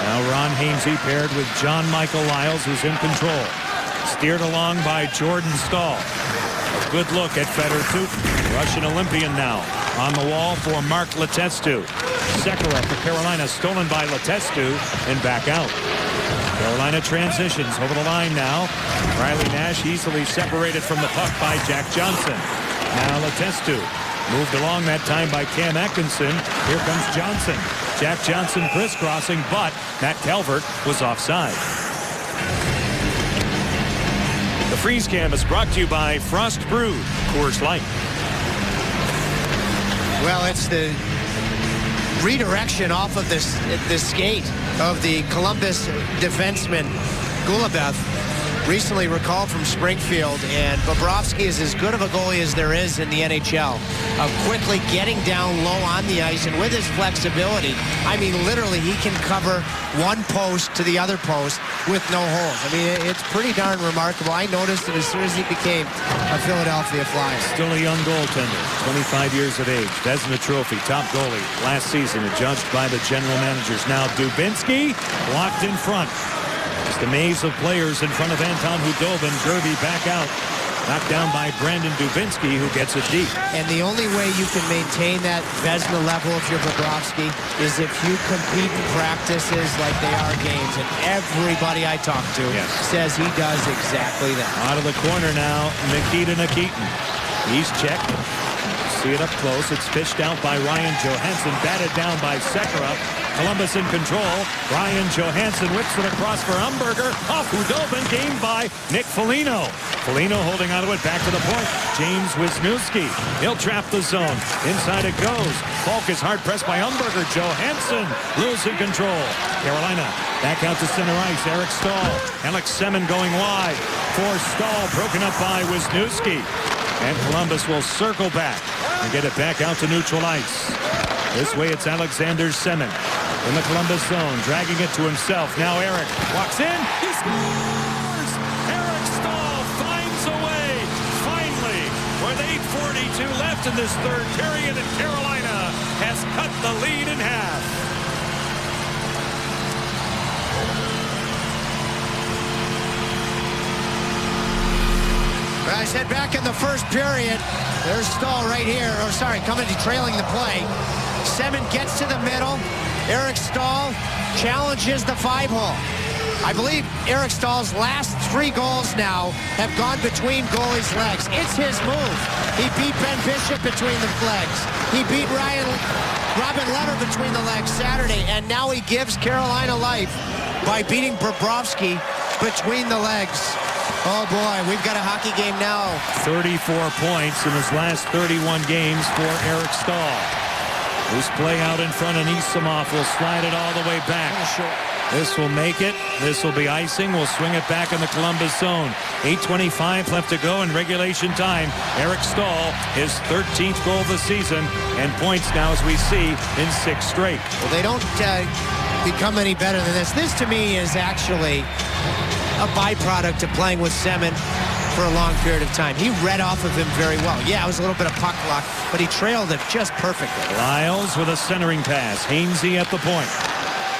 Now Ron Hainsey paired with John Michael Lyles, who's in control. Steered along by Jordan Stahl. A good look at Fedor Tutin, Russian Olympian now. On the wall for Mark Letestu. Sekera for Carolina, stolen by Letestu and back out. Carolina transitions over the line now. Riley Nash easily separated from the puck by Jack Johnson. Now Letestu moved along that time by Cam Atkinson. Here comes Johnson. Jack Johnson crisscrossing, but Matt Calvert was offside. The Freeze Cam is brought to you by Frost Brewed Coors Light. Well, it's the redirection off of the skate of the Columbus defenseman Golubev, recently recalled from Springfield, and Bobrovsky is as good of a goalie as there is in the NHL, of quickly getting down low on the ice, and with his flexibility, literally he can cover one post to the other post with no holes. It's pretty darn remarkable. I noticed it as soon as he became a Philadelphia Flyer. Still a young goaltender, 25 years of age. Vezina Trophy, top goalie last season, adjudged by the general managers. Now Dubinsky locked in front. Just a maze of players in front of Anton Khudobin. Derby back out. Knocked down by Brandon Dubinsky, who gets it deep. And the only way you can maintain that Vezina level if you're Bobrovsky is if you compete in practices like they are games. And everybody I talk to says he does exactly that. Out of the corner now, Nikita Nikitin. He's checked. See it up close. It's pitched out by Ryan Johansson. Batted down by Sekera. Columbus in control. Ryan Johansson whips it across for Umberger. Off Khudobin, gained by Nick Foligno. Foligno holding onto it, back to the point. James Wisniewski. He'll trap the zone. Inside it goes. Falk is hard pressed by Umberger. Johansson losing control. Carolina back out to center ice. Eric Stahl. Alex Semin going wide. For Stahl, broken up by Wisniewski. And Columbus will circle back and get it back out to neutral ice. This way it's Alexander Semin in the Columbus zone, dragging it to himself. Now Eric walks in. He scores! Eric Stahl finds a way, finally, with 8:42 left in this third period, and Carolina has cut the lead in half. I said back in the first period, there's Stahl right here, trailing the play. Semin gets to the middle. Eric Stahl challenges the 5-hole. I believe Eric Stahl's last 3 goals now have gone between goalies' legs. It's his move. He beat Ben Bishop between the legs. He beat Robin Letter between the legs Saturday, and now he gives Carolina life by beating Bobrovsky between the legs. Oh boy, we've got a hockey game now. 34 points in his last 31 games for Eric Stahl. Loose play out in front, and Isamov will slide it all the way back. This will make it. This will be icing. We'll swing it back in the Columbus zone. 8:25 left to go in regulation time. Eric Stahl, his 13th goal of the season, and points now, as we see, in 6 straight. Well, they don't become any better than this. This, to me, is actually a byproduct of playing with Semin for a long period of time. He read off of him very well. Yeah, it was a little bit of puck luck, but he trailed it just perfectly. Lyles with a centering pass. Hainsey at the point.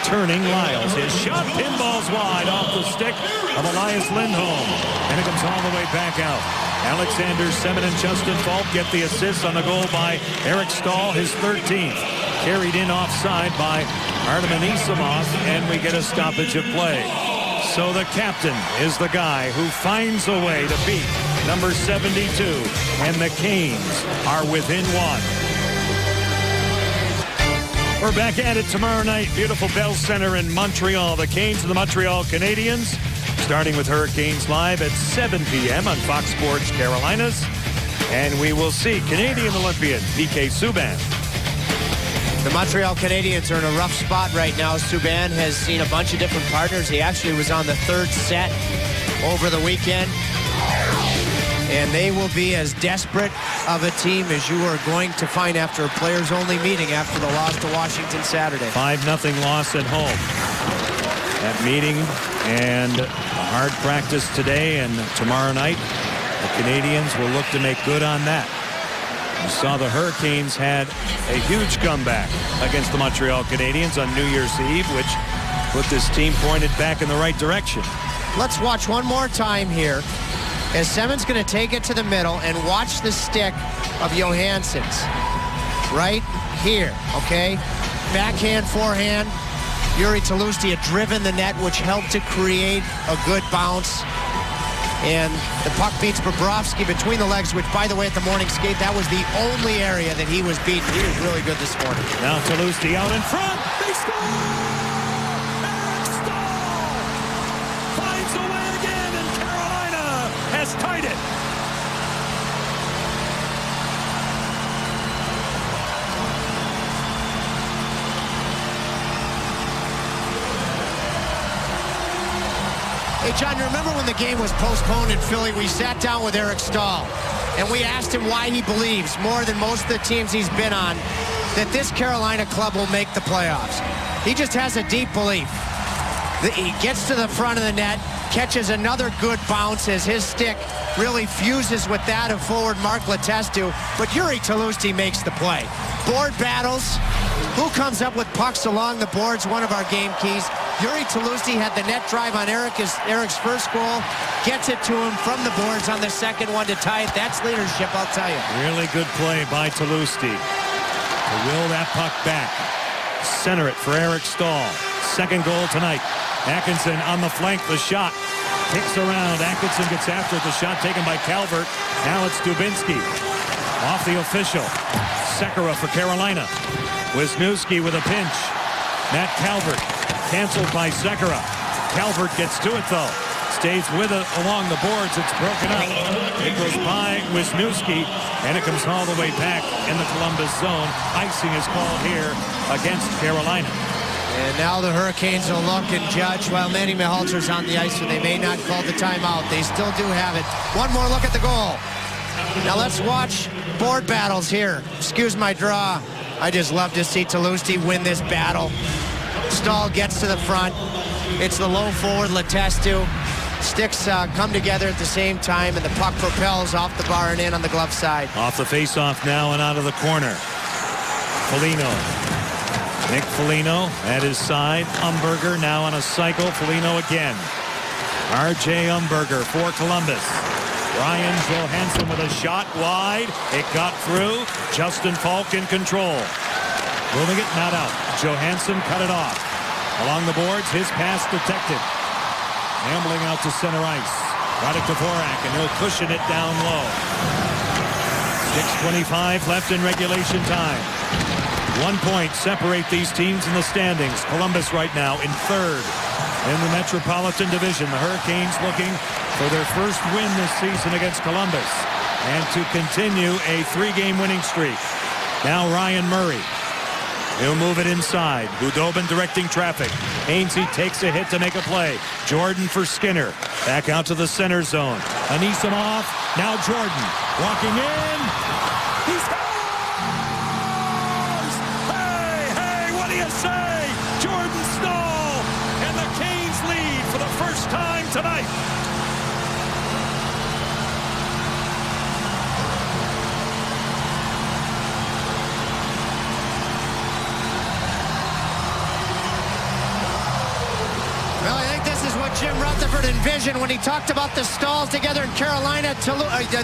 Turning Lyles. His shot pinballs wide off the stick of Elias Lindholm. And it comes all the way back out. Alexander Semin and Justin Falk get the assist on the goal by Eric Stahl, his 13th. Carried in offside by Artem Anisimov, and we get a stoppage of play. So the captain is the guy who finds a way to beat number 72, and the Canes are within 1. We're back at it tomorrow night. Beautiful Bell Center in Montreal. The Canes and the Montreal Canadiens, starting with Hurricanes Live at 7 p.m. on Fox Sports Carolinas. And we will see Canadian Olympian PK Subban. The Montreal Canadiens are in a rough spot right now. Subban has seen a bunch of different partners. He actually was on the 3rd set over the weekend. And they will be as desperate of a team as you are going to find after a players-only meeting after the loss to Washington Saturday. 5-0 loss at home. That meeting and a hard practice today and tomorrow night. The Canadiens will look to make good on that. You saw the Hurricanes had a huge comeback against the Montreal Canadiens on New Year's Eve, which put this team pointed back in the right direction. Let's watch one more time here as Semin's going to take it to the middle and watch the stick of Johansson's right here, okay? Backhand, forehand. Jiri Tlusty had driven the net, which helped to create a good bounce. And the puck beats Bobrovsky between the legs, which, by the way, at the morning skate, that was the only area that he was beaten. He was really good this morning. Now Tlusty out in front. They score! Eric Stahl finds a way again, and Carolina has tied it. Hey, John, you remember when the game was postponed in Philly? We sat down with Eric Stahl, and we asked him why he believes, more than most of the teams he's been on, that this Carolina club will make the playoffs. He just has a deep belief. He gets to the front of the net, catches another good bounce as his stick really fuses with that of forward Mark Letestu, but Jiri Tlusty makes the play. Board battles. Who comes up with pucks along the boards? One of our game keys. Jiri Tlusty had the net drive on Eric's first goal, gets it to him from the boards on the second one to tie it. That's leadership, I'll tell you. Really good play by Tlusty to will that puck back. Center it for Eric Stahl. Second goal tonight. Atkinson on the flank, the shot. Kicks around. Atkinson gets after it. The shot taken by Calvert. Now it's Dubinsky. Off the official. Sekera for Carolina. Wisniewski with a pinch. Matt Calvert. Canceled by Sekera. Calvert gets to it, though. Stays with it along the boards. It's broken up. It goes by Wisniewski, and it comes all the way back in the Columbus zone. Icing is called here against Carolina. And now the Hurricanes will look and judge while Manny Mihalter's on the ice, so they may not call the timeout. They still do have it. One more look at the goal. Now let's watch board battles here. Excuse my draw. I just love to see Tlusty win this battle. Stahl gets to the front. It's the low forward Letestu. Sticks come together at the same time, and the puck propels off the bar and in on the glove side. Off the face-off now and out of the corner. Foligno. Nick Foligno at his side. Umberger now on a cycle. Foligno again. R.J. Umberger for Columbus. Ryan Johansson with a shot wide. It got through. Justin Falk in control. Moving it, not out. Johansson cut it off. Along the boards, his pass detected. Ambling out to center ice. Got it to Vorak, and he'll cushion it down low. 6:25 left in regulation time. 1 point separate these teams in the standings. Columbus right now in third in the Metropolitan Division. The Hurricanes looking for their first win this season against Columbus and to continue a 3-game winning streak. Now Ryan Murray. He'll move it inside. Khudobin directing traffic. Hainsey takes a hit to make a play. Jordan for Skinner. Back out to the center zone. Anisimov. Now Jordan. Walking in. He scores! Hey, what do you say? Jordan Staal. And the Canes lead for the first time tonight. Jim Rutherford envisioned when he talked about the stalls together in Carolina.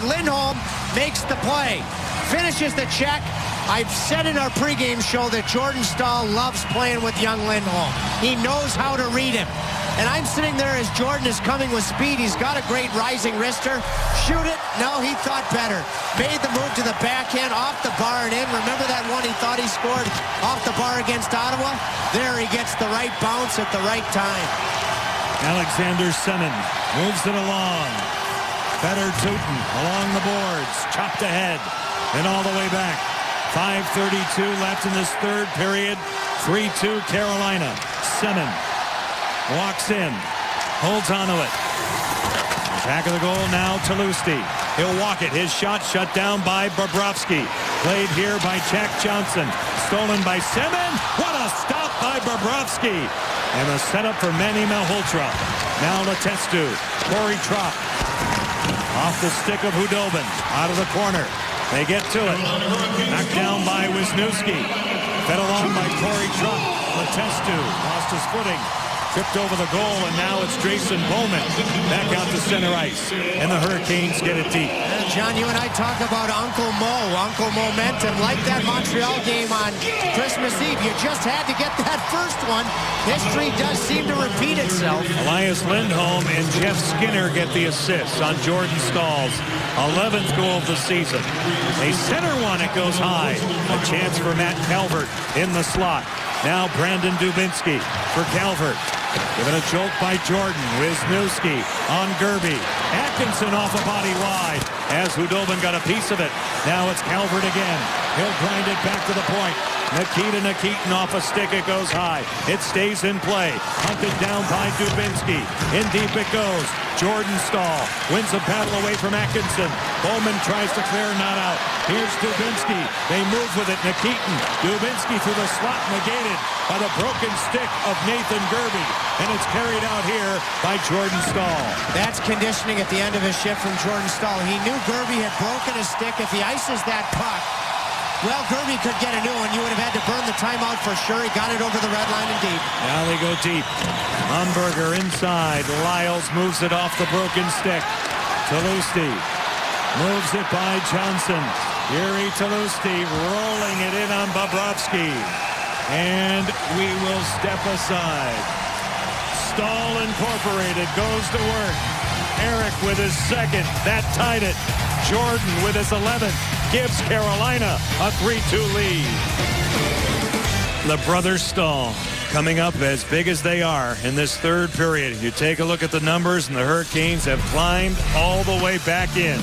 Lindholm makes the play, finishes the check. I've said in our pregame show that Jordan Staal loves playing with young Lindholm. He knows how to read him. And I'm sitting there as Jordan is coming with speed. He's got a great rising wrister. Shoot it. No, he thought better. Made the move to the backhand, off the bar and in. Remember that one he thought he scored off the bar against Ottawa? There he gets the right bounce at the right time. Alexander Semin moves it along. Better Tootin along the boards. Chopped ahead and all the way back. 5:32 left in this third period. 3-2 Carolina. Semin walks in. Holds onto it. Back of the goal now Tlusty. He'll walk it. His shot shut down by Bobrovsky. Played here by Jack Johnson. Stolen by Semin. What a stop by Bobrovsky. And a setup for Manny Malhotra. Now Letestu. Corey Trott. Off the stick of Khudobin. Out of the corner. They get to it. Knocked down by Wisniewski. Fed along by Corey Trott. Letestu lost his footing. Tripped over the goal, and now it's Jason Bowman back out to center ice. And the Hurricanes get it deep. John, you and I talk about Uncle Momentum. Like that Montreal game on Christmas Eve, you just had to get that first one. History does seem to repeat itself. Elias Lindholm and Jeff Skinner get the assists on Jordan Staal's 11th goal of the season. A center one, it goes high. A chance for Matt Calvert in the slot. Now Brandon Dubinsky for Calvert. Given a jolt by Jordan. Wisniewski on Gerby. Atkinson off a body wide as Khudobin got a piece of it. Now it's Calvert again. He'll grind it back to the point. Nikita Nikitin off a stick. It goes high. It stays in play. Hunted down by Dubinsky. In deep it goes. Jordan Staal wins a battle away from Atkinson. Bowman tries to clear, not out. Here's Dubinsky. They move with it. Nikitin. Dubinsky through the slot, negated by the broken stick of Nathan Gerby. And it's carried out here by Jordan Staal. That's conditioning at the end of his shift from Jordan Staal. He knew Gerby had broken his stick. If he ices that puck, well, Gerby could get a new one. You would have had to burn the timeout for sure. He got it over the red line and deep. Now they go deep. Hamburger inside. Lyles moves it off the broken stick. Tlusty moves it by Johnson. Yuri Tlusty rolling it in on Bobrovsky. And we will step aside. Staal Incorporated goes to work. Eric with his second. That tied it. Jordan with his 11th gives Carolina a 3-2 lead. The brothers Staal coming up as big as they are in this third period. You take a look at the numbers, and the Hurricanes have climbed all the way back in.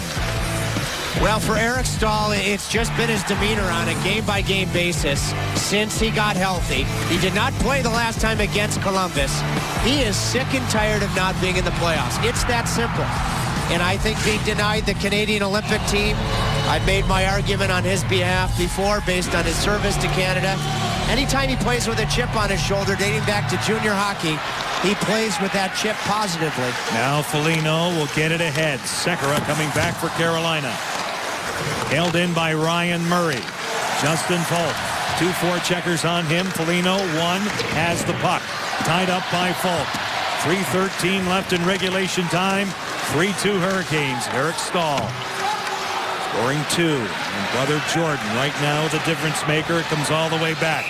Well, for Eric Staal, it's just been his demeanor on a game-by-game basis since he got healthy. He did not play the last time against Columbus. He is sick and tired of not being in the playoffs. It's that simple. And I think being denied the Canadian Olympic team, I've made my argument on his behalf before based on his service to Canada. Anytime he plays with a chip on his shoulder dating back to junior hockey, he plays with that chip positively. Now Foligno will get it ahead. Sekera coming back for Carolina. Held in by Ryan Murray. Justin Folk. 2 forecheckers on him. Foligno, 1, has the puck. Tied up by Folk. 3:13 left in regulation time. 3-2 Hurricanes. Eric Staal scoring 2. And brother Jordan right now the difference maker. It comes all the way back.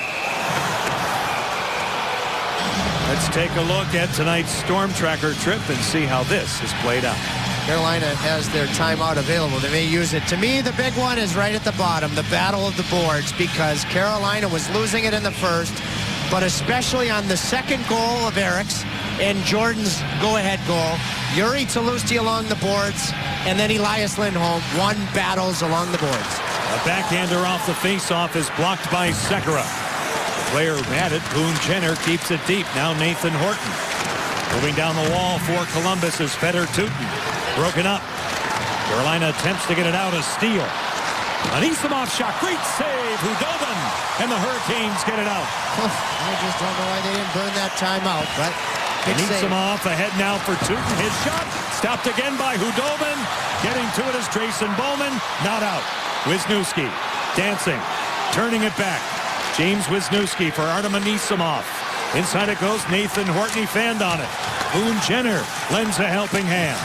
Let's take a look at tonight's Storm Tracker trip and see how this is played out. Carolina has their timeout available. They may use it. To me, the big one is right at the bottom, the battle of the boards, because Carolina was losing it in the first, but especially on the second goal of Eric's and Jordan's go-ahead goal. Jiri Tlusty along the boards, and then Elias Lindholm won battles along the boards. A backhander off the face-off is blocked by Sekera. The player who had it, Boone Jenner, keeps it deep. Now Nathan Horton. Moving down the wall for Columbus is Fedor Tutin. Broken up. Carolina attempts to get it out. A steal. Anisimov shot. Great save. Hudobin. And the Hurricanes get it out. I just don't know why they didn't burn that timeout, but Anisimov ahead now for Tutin. His shot stopped again by Hudobin. Getting to it is Jason Bowman. Not out. Wisniewski dancing. Turning it back. James Wisniewski for Artem Anisimov. Inside it goes. Nathan Horton. He fanned on it. Boone Jenner lends a helping hand.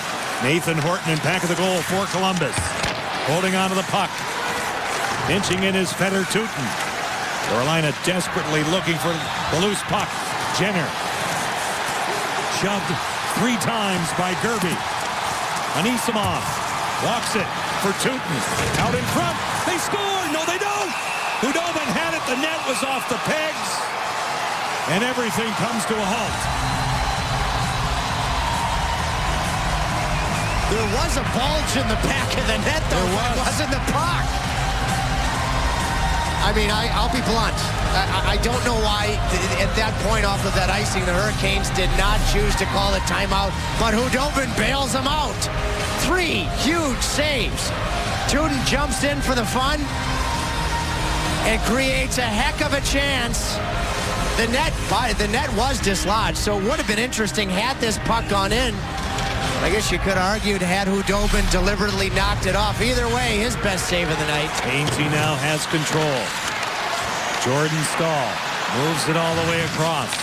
Nathan Horton in back of the goal for Columbus. Holding on to the puck. Inching in is Fedor Tutin. Carolina desperately looking for the loose puck. Jenner. Shoved 3 times by Gerby. Anisimov walks it for Tutin. Out in front. They score. No, they don't. Hudobin had it. The net was off the pegs. And everything comes to a halt. there was a bulge in the back of the net, though. It wasn't the puck. I mean, I'll be blunt. I don't know why, at that point off of that icing, the Hurricanes did not choose to call a timeout, but Hudobin bails them out. 3 huge saves. Tutin jumps in for the fun and creates a heck of a chance. The net was dislodged, so it would have been interesting had this puck gone in. I guess you could have argued had Hudobin deliberately knocked it off. Either way, his best save of the night. Ainsley now has control. Jordan Staal moves it all the way across.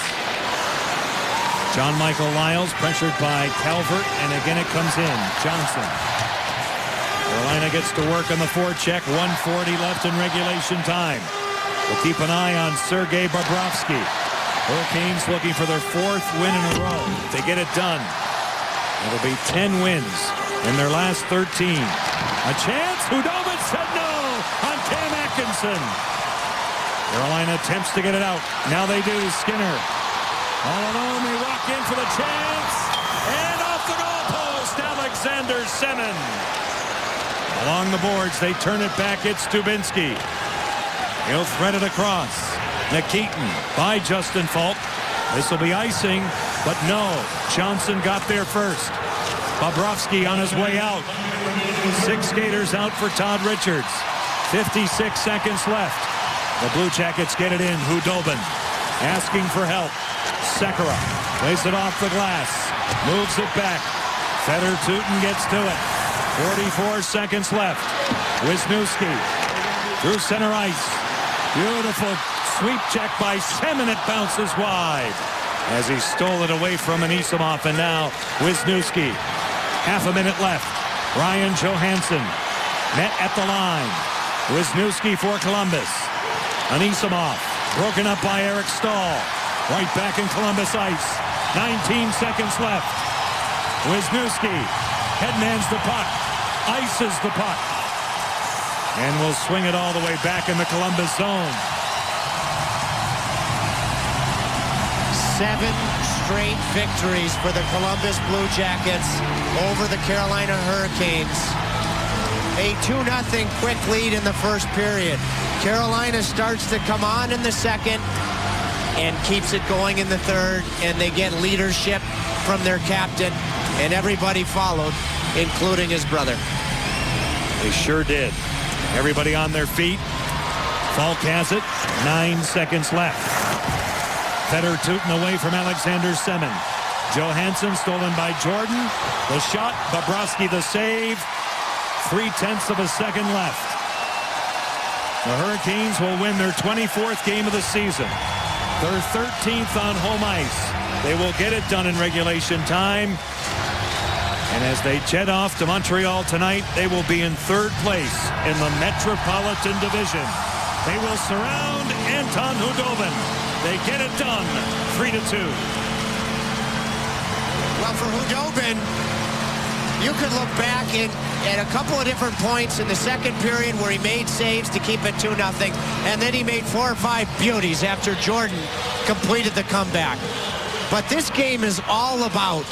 John Michael Liles pressured by Calvert, and again it comes in. Johnson. Carolina gets to work on the forecheck. 1:40 left in regulation time. We'll keep an eye on Sergei Bobrovsky. Hurricanes looking for their 4th win in a row. If they get it done, it'll be 10 wins in their last 13. A chance. Hudobin said no on Cam Atkinson. Carolina attempts to get it out. Now they do. Skinner. All alone, they walk in for the chance. And off the goalpost, Alexander Semin. Along the boards, they turn it back. It's Dubinsky. He'll thread it across. Nikitin by Justin Falk. This will be icing, but no. Johnson got there first. Bobrovsky on his way out. 6 skaters out for Todd Richards. 56 seconds left. The Blue Jackets get it in. Hudobin asking for help. Sekera plays it off the glass. Moves it back. Fedor Tutin gets to it. 44 seconds left. Wisniewski through center ice. Beautiful sweep check by Semin. It bounces wide as he stole it away from Anisimov. And now Wisniewski. Half a minute left. Ryan Johansson met at the line. Wisniewski for Columbus. Anisimov broken up by Eric Staal. Right back in Columbus ice. 19 seconds left. Wisniewski headmans the puck. Ices the puck. And will swing it all the way back in the Columbus zone. 7 straight victories for the Columbus Blue Jackets over the Carolina Hurricanes. A 2-0 quick lead in the first period. Carolina starts to come on in the second and keeps it going in the third, and they get leadership from their captain, and everybody followed, including his brother. They sure did. Everybody on their feet. Falk has it. 9 seconds left. Fedor Tutin away from Alexander Semin. Johansson stolen by Jordan. The shot. Bobrovsky the save. 0.3 of a second left. The Hurricanes will win their 24th game of the season. Their 13th on home ice. They will get it done in regulation time. And as they jet off to Montreal tonight, they will be in 3rd place in the Metropolitan Division. They will surround Anton Hudobin. They get it done, 3-2. Well, for Hudobin, you could look back at a couple of different points in the second period where he made saves to keep it 2-0, and then he made 4 or 5 beauties after Jordan completed the comeback. But this game is all about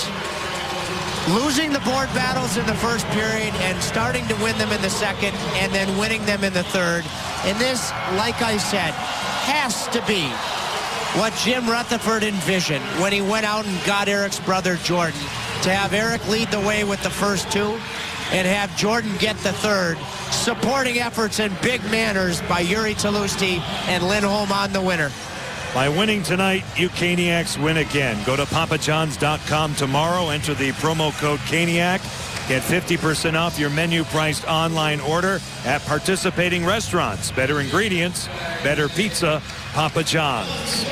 losing the board battles in the first period and starting to win them in the second and then winning them in the third. And this, like I said, has to be what Jim Rutherford envisioned when he went out and got Eric's brother Jordan, to have Eric lead the way with the first 2 and have Jordan get the third. Supporting efforts in big manners by Yuri Talusti and Lindholm on the winner. By winning tonight, you Caniacs win again. Go to papajohns.com tomorrow. Enter the promo code Caniac. Get 50% off your menu-priced online order at participating restaurants. Better ingredients, better pizza, Papa John's.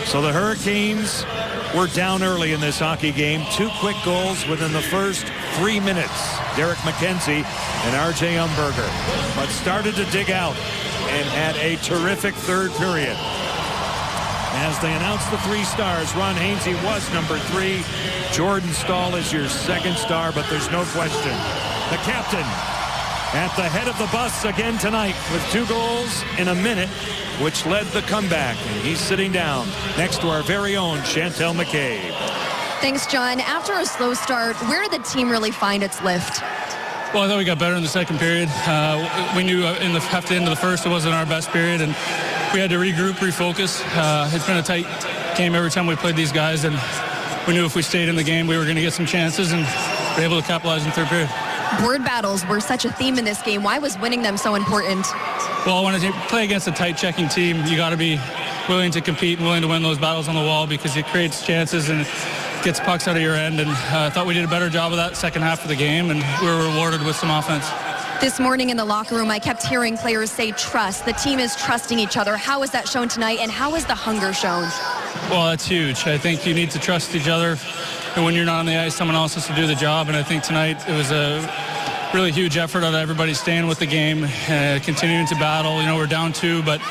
So the Hurricanes were down early in this hockey game. 2 quick goals within the first 3 minutes. Derek McKenzie and R.J. Umberger. But started to dig out and had a terrific third period. As they announced the 3 stars, Ron Hainsey was number 3. Jordan Staal is your second star, but there's no question. The captain at the head of the bus again tonight with 2 goals in a minute, which led the comeback. And he's sitting down next to our very own Chantel McCabe. Thanks, John. After a slow start, where did the team really find its lift? Well, I thought we got better in the second period. We knew in the half to end of the first it wasn't our best period, and we had to regroup, refocus. It's been a tight game every time we played these guys, and we knew if we stayed in the game, we were going to get some chances, and we were able to capitalize in the third period. Board battles were such a theme in this game. Why was winning them so important? Well, when you play against a tight checking team, you got to be willing to compete and willing to win those battles on the wall, because it creates chances and gets pucks out of your end. And I thought we did a better job of that second half of the game, and we were rewarded with some offense. This morning in the locker room, I kept hearing players say trust. The team is trusting each other. How is that shown tonight, and how is the hunger shown? Well, that's huge. I think you need to trust each other. And when you're not on the ice, someone else has to do the job. And I think tonight it was a really huge effort out of everybody staying with the game, continuing to battle. You know, we're down 2, but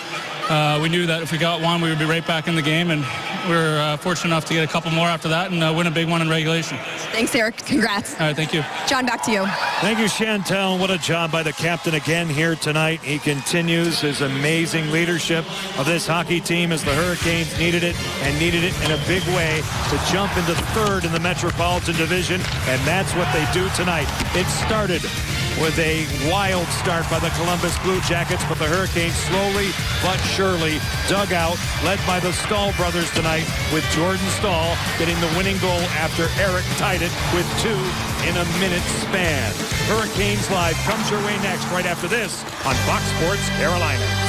we knew that if we got 1, we would be right back in the game. And we were fortunate enough to get a couple more after that and win a big one in regulation. Thanks, Eric. Congrats. All right, thank you. John, back to you. Thank you, Chantel. What a job by the captain again here tonight. He continues his amazing leadership of this hockey team as the Hurricanes needed it, and needed it in a big way to jump into third in the Metropolitan Division, and that's what they do tonight. It started with a wild start by the Columbus Blue Jackets, but the Hurricanes slowly but surely dug out, led by the Staal brothers tonight, with Jordan Staal getting the winning goal after Eric tied it with 2 in a minute span. Hurricanes Live comes your way next, right after this on Fox Sports Carolina.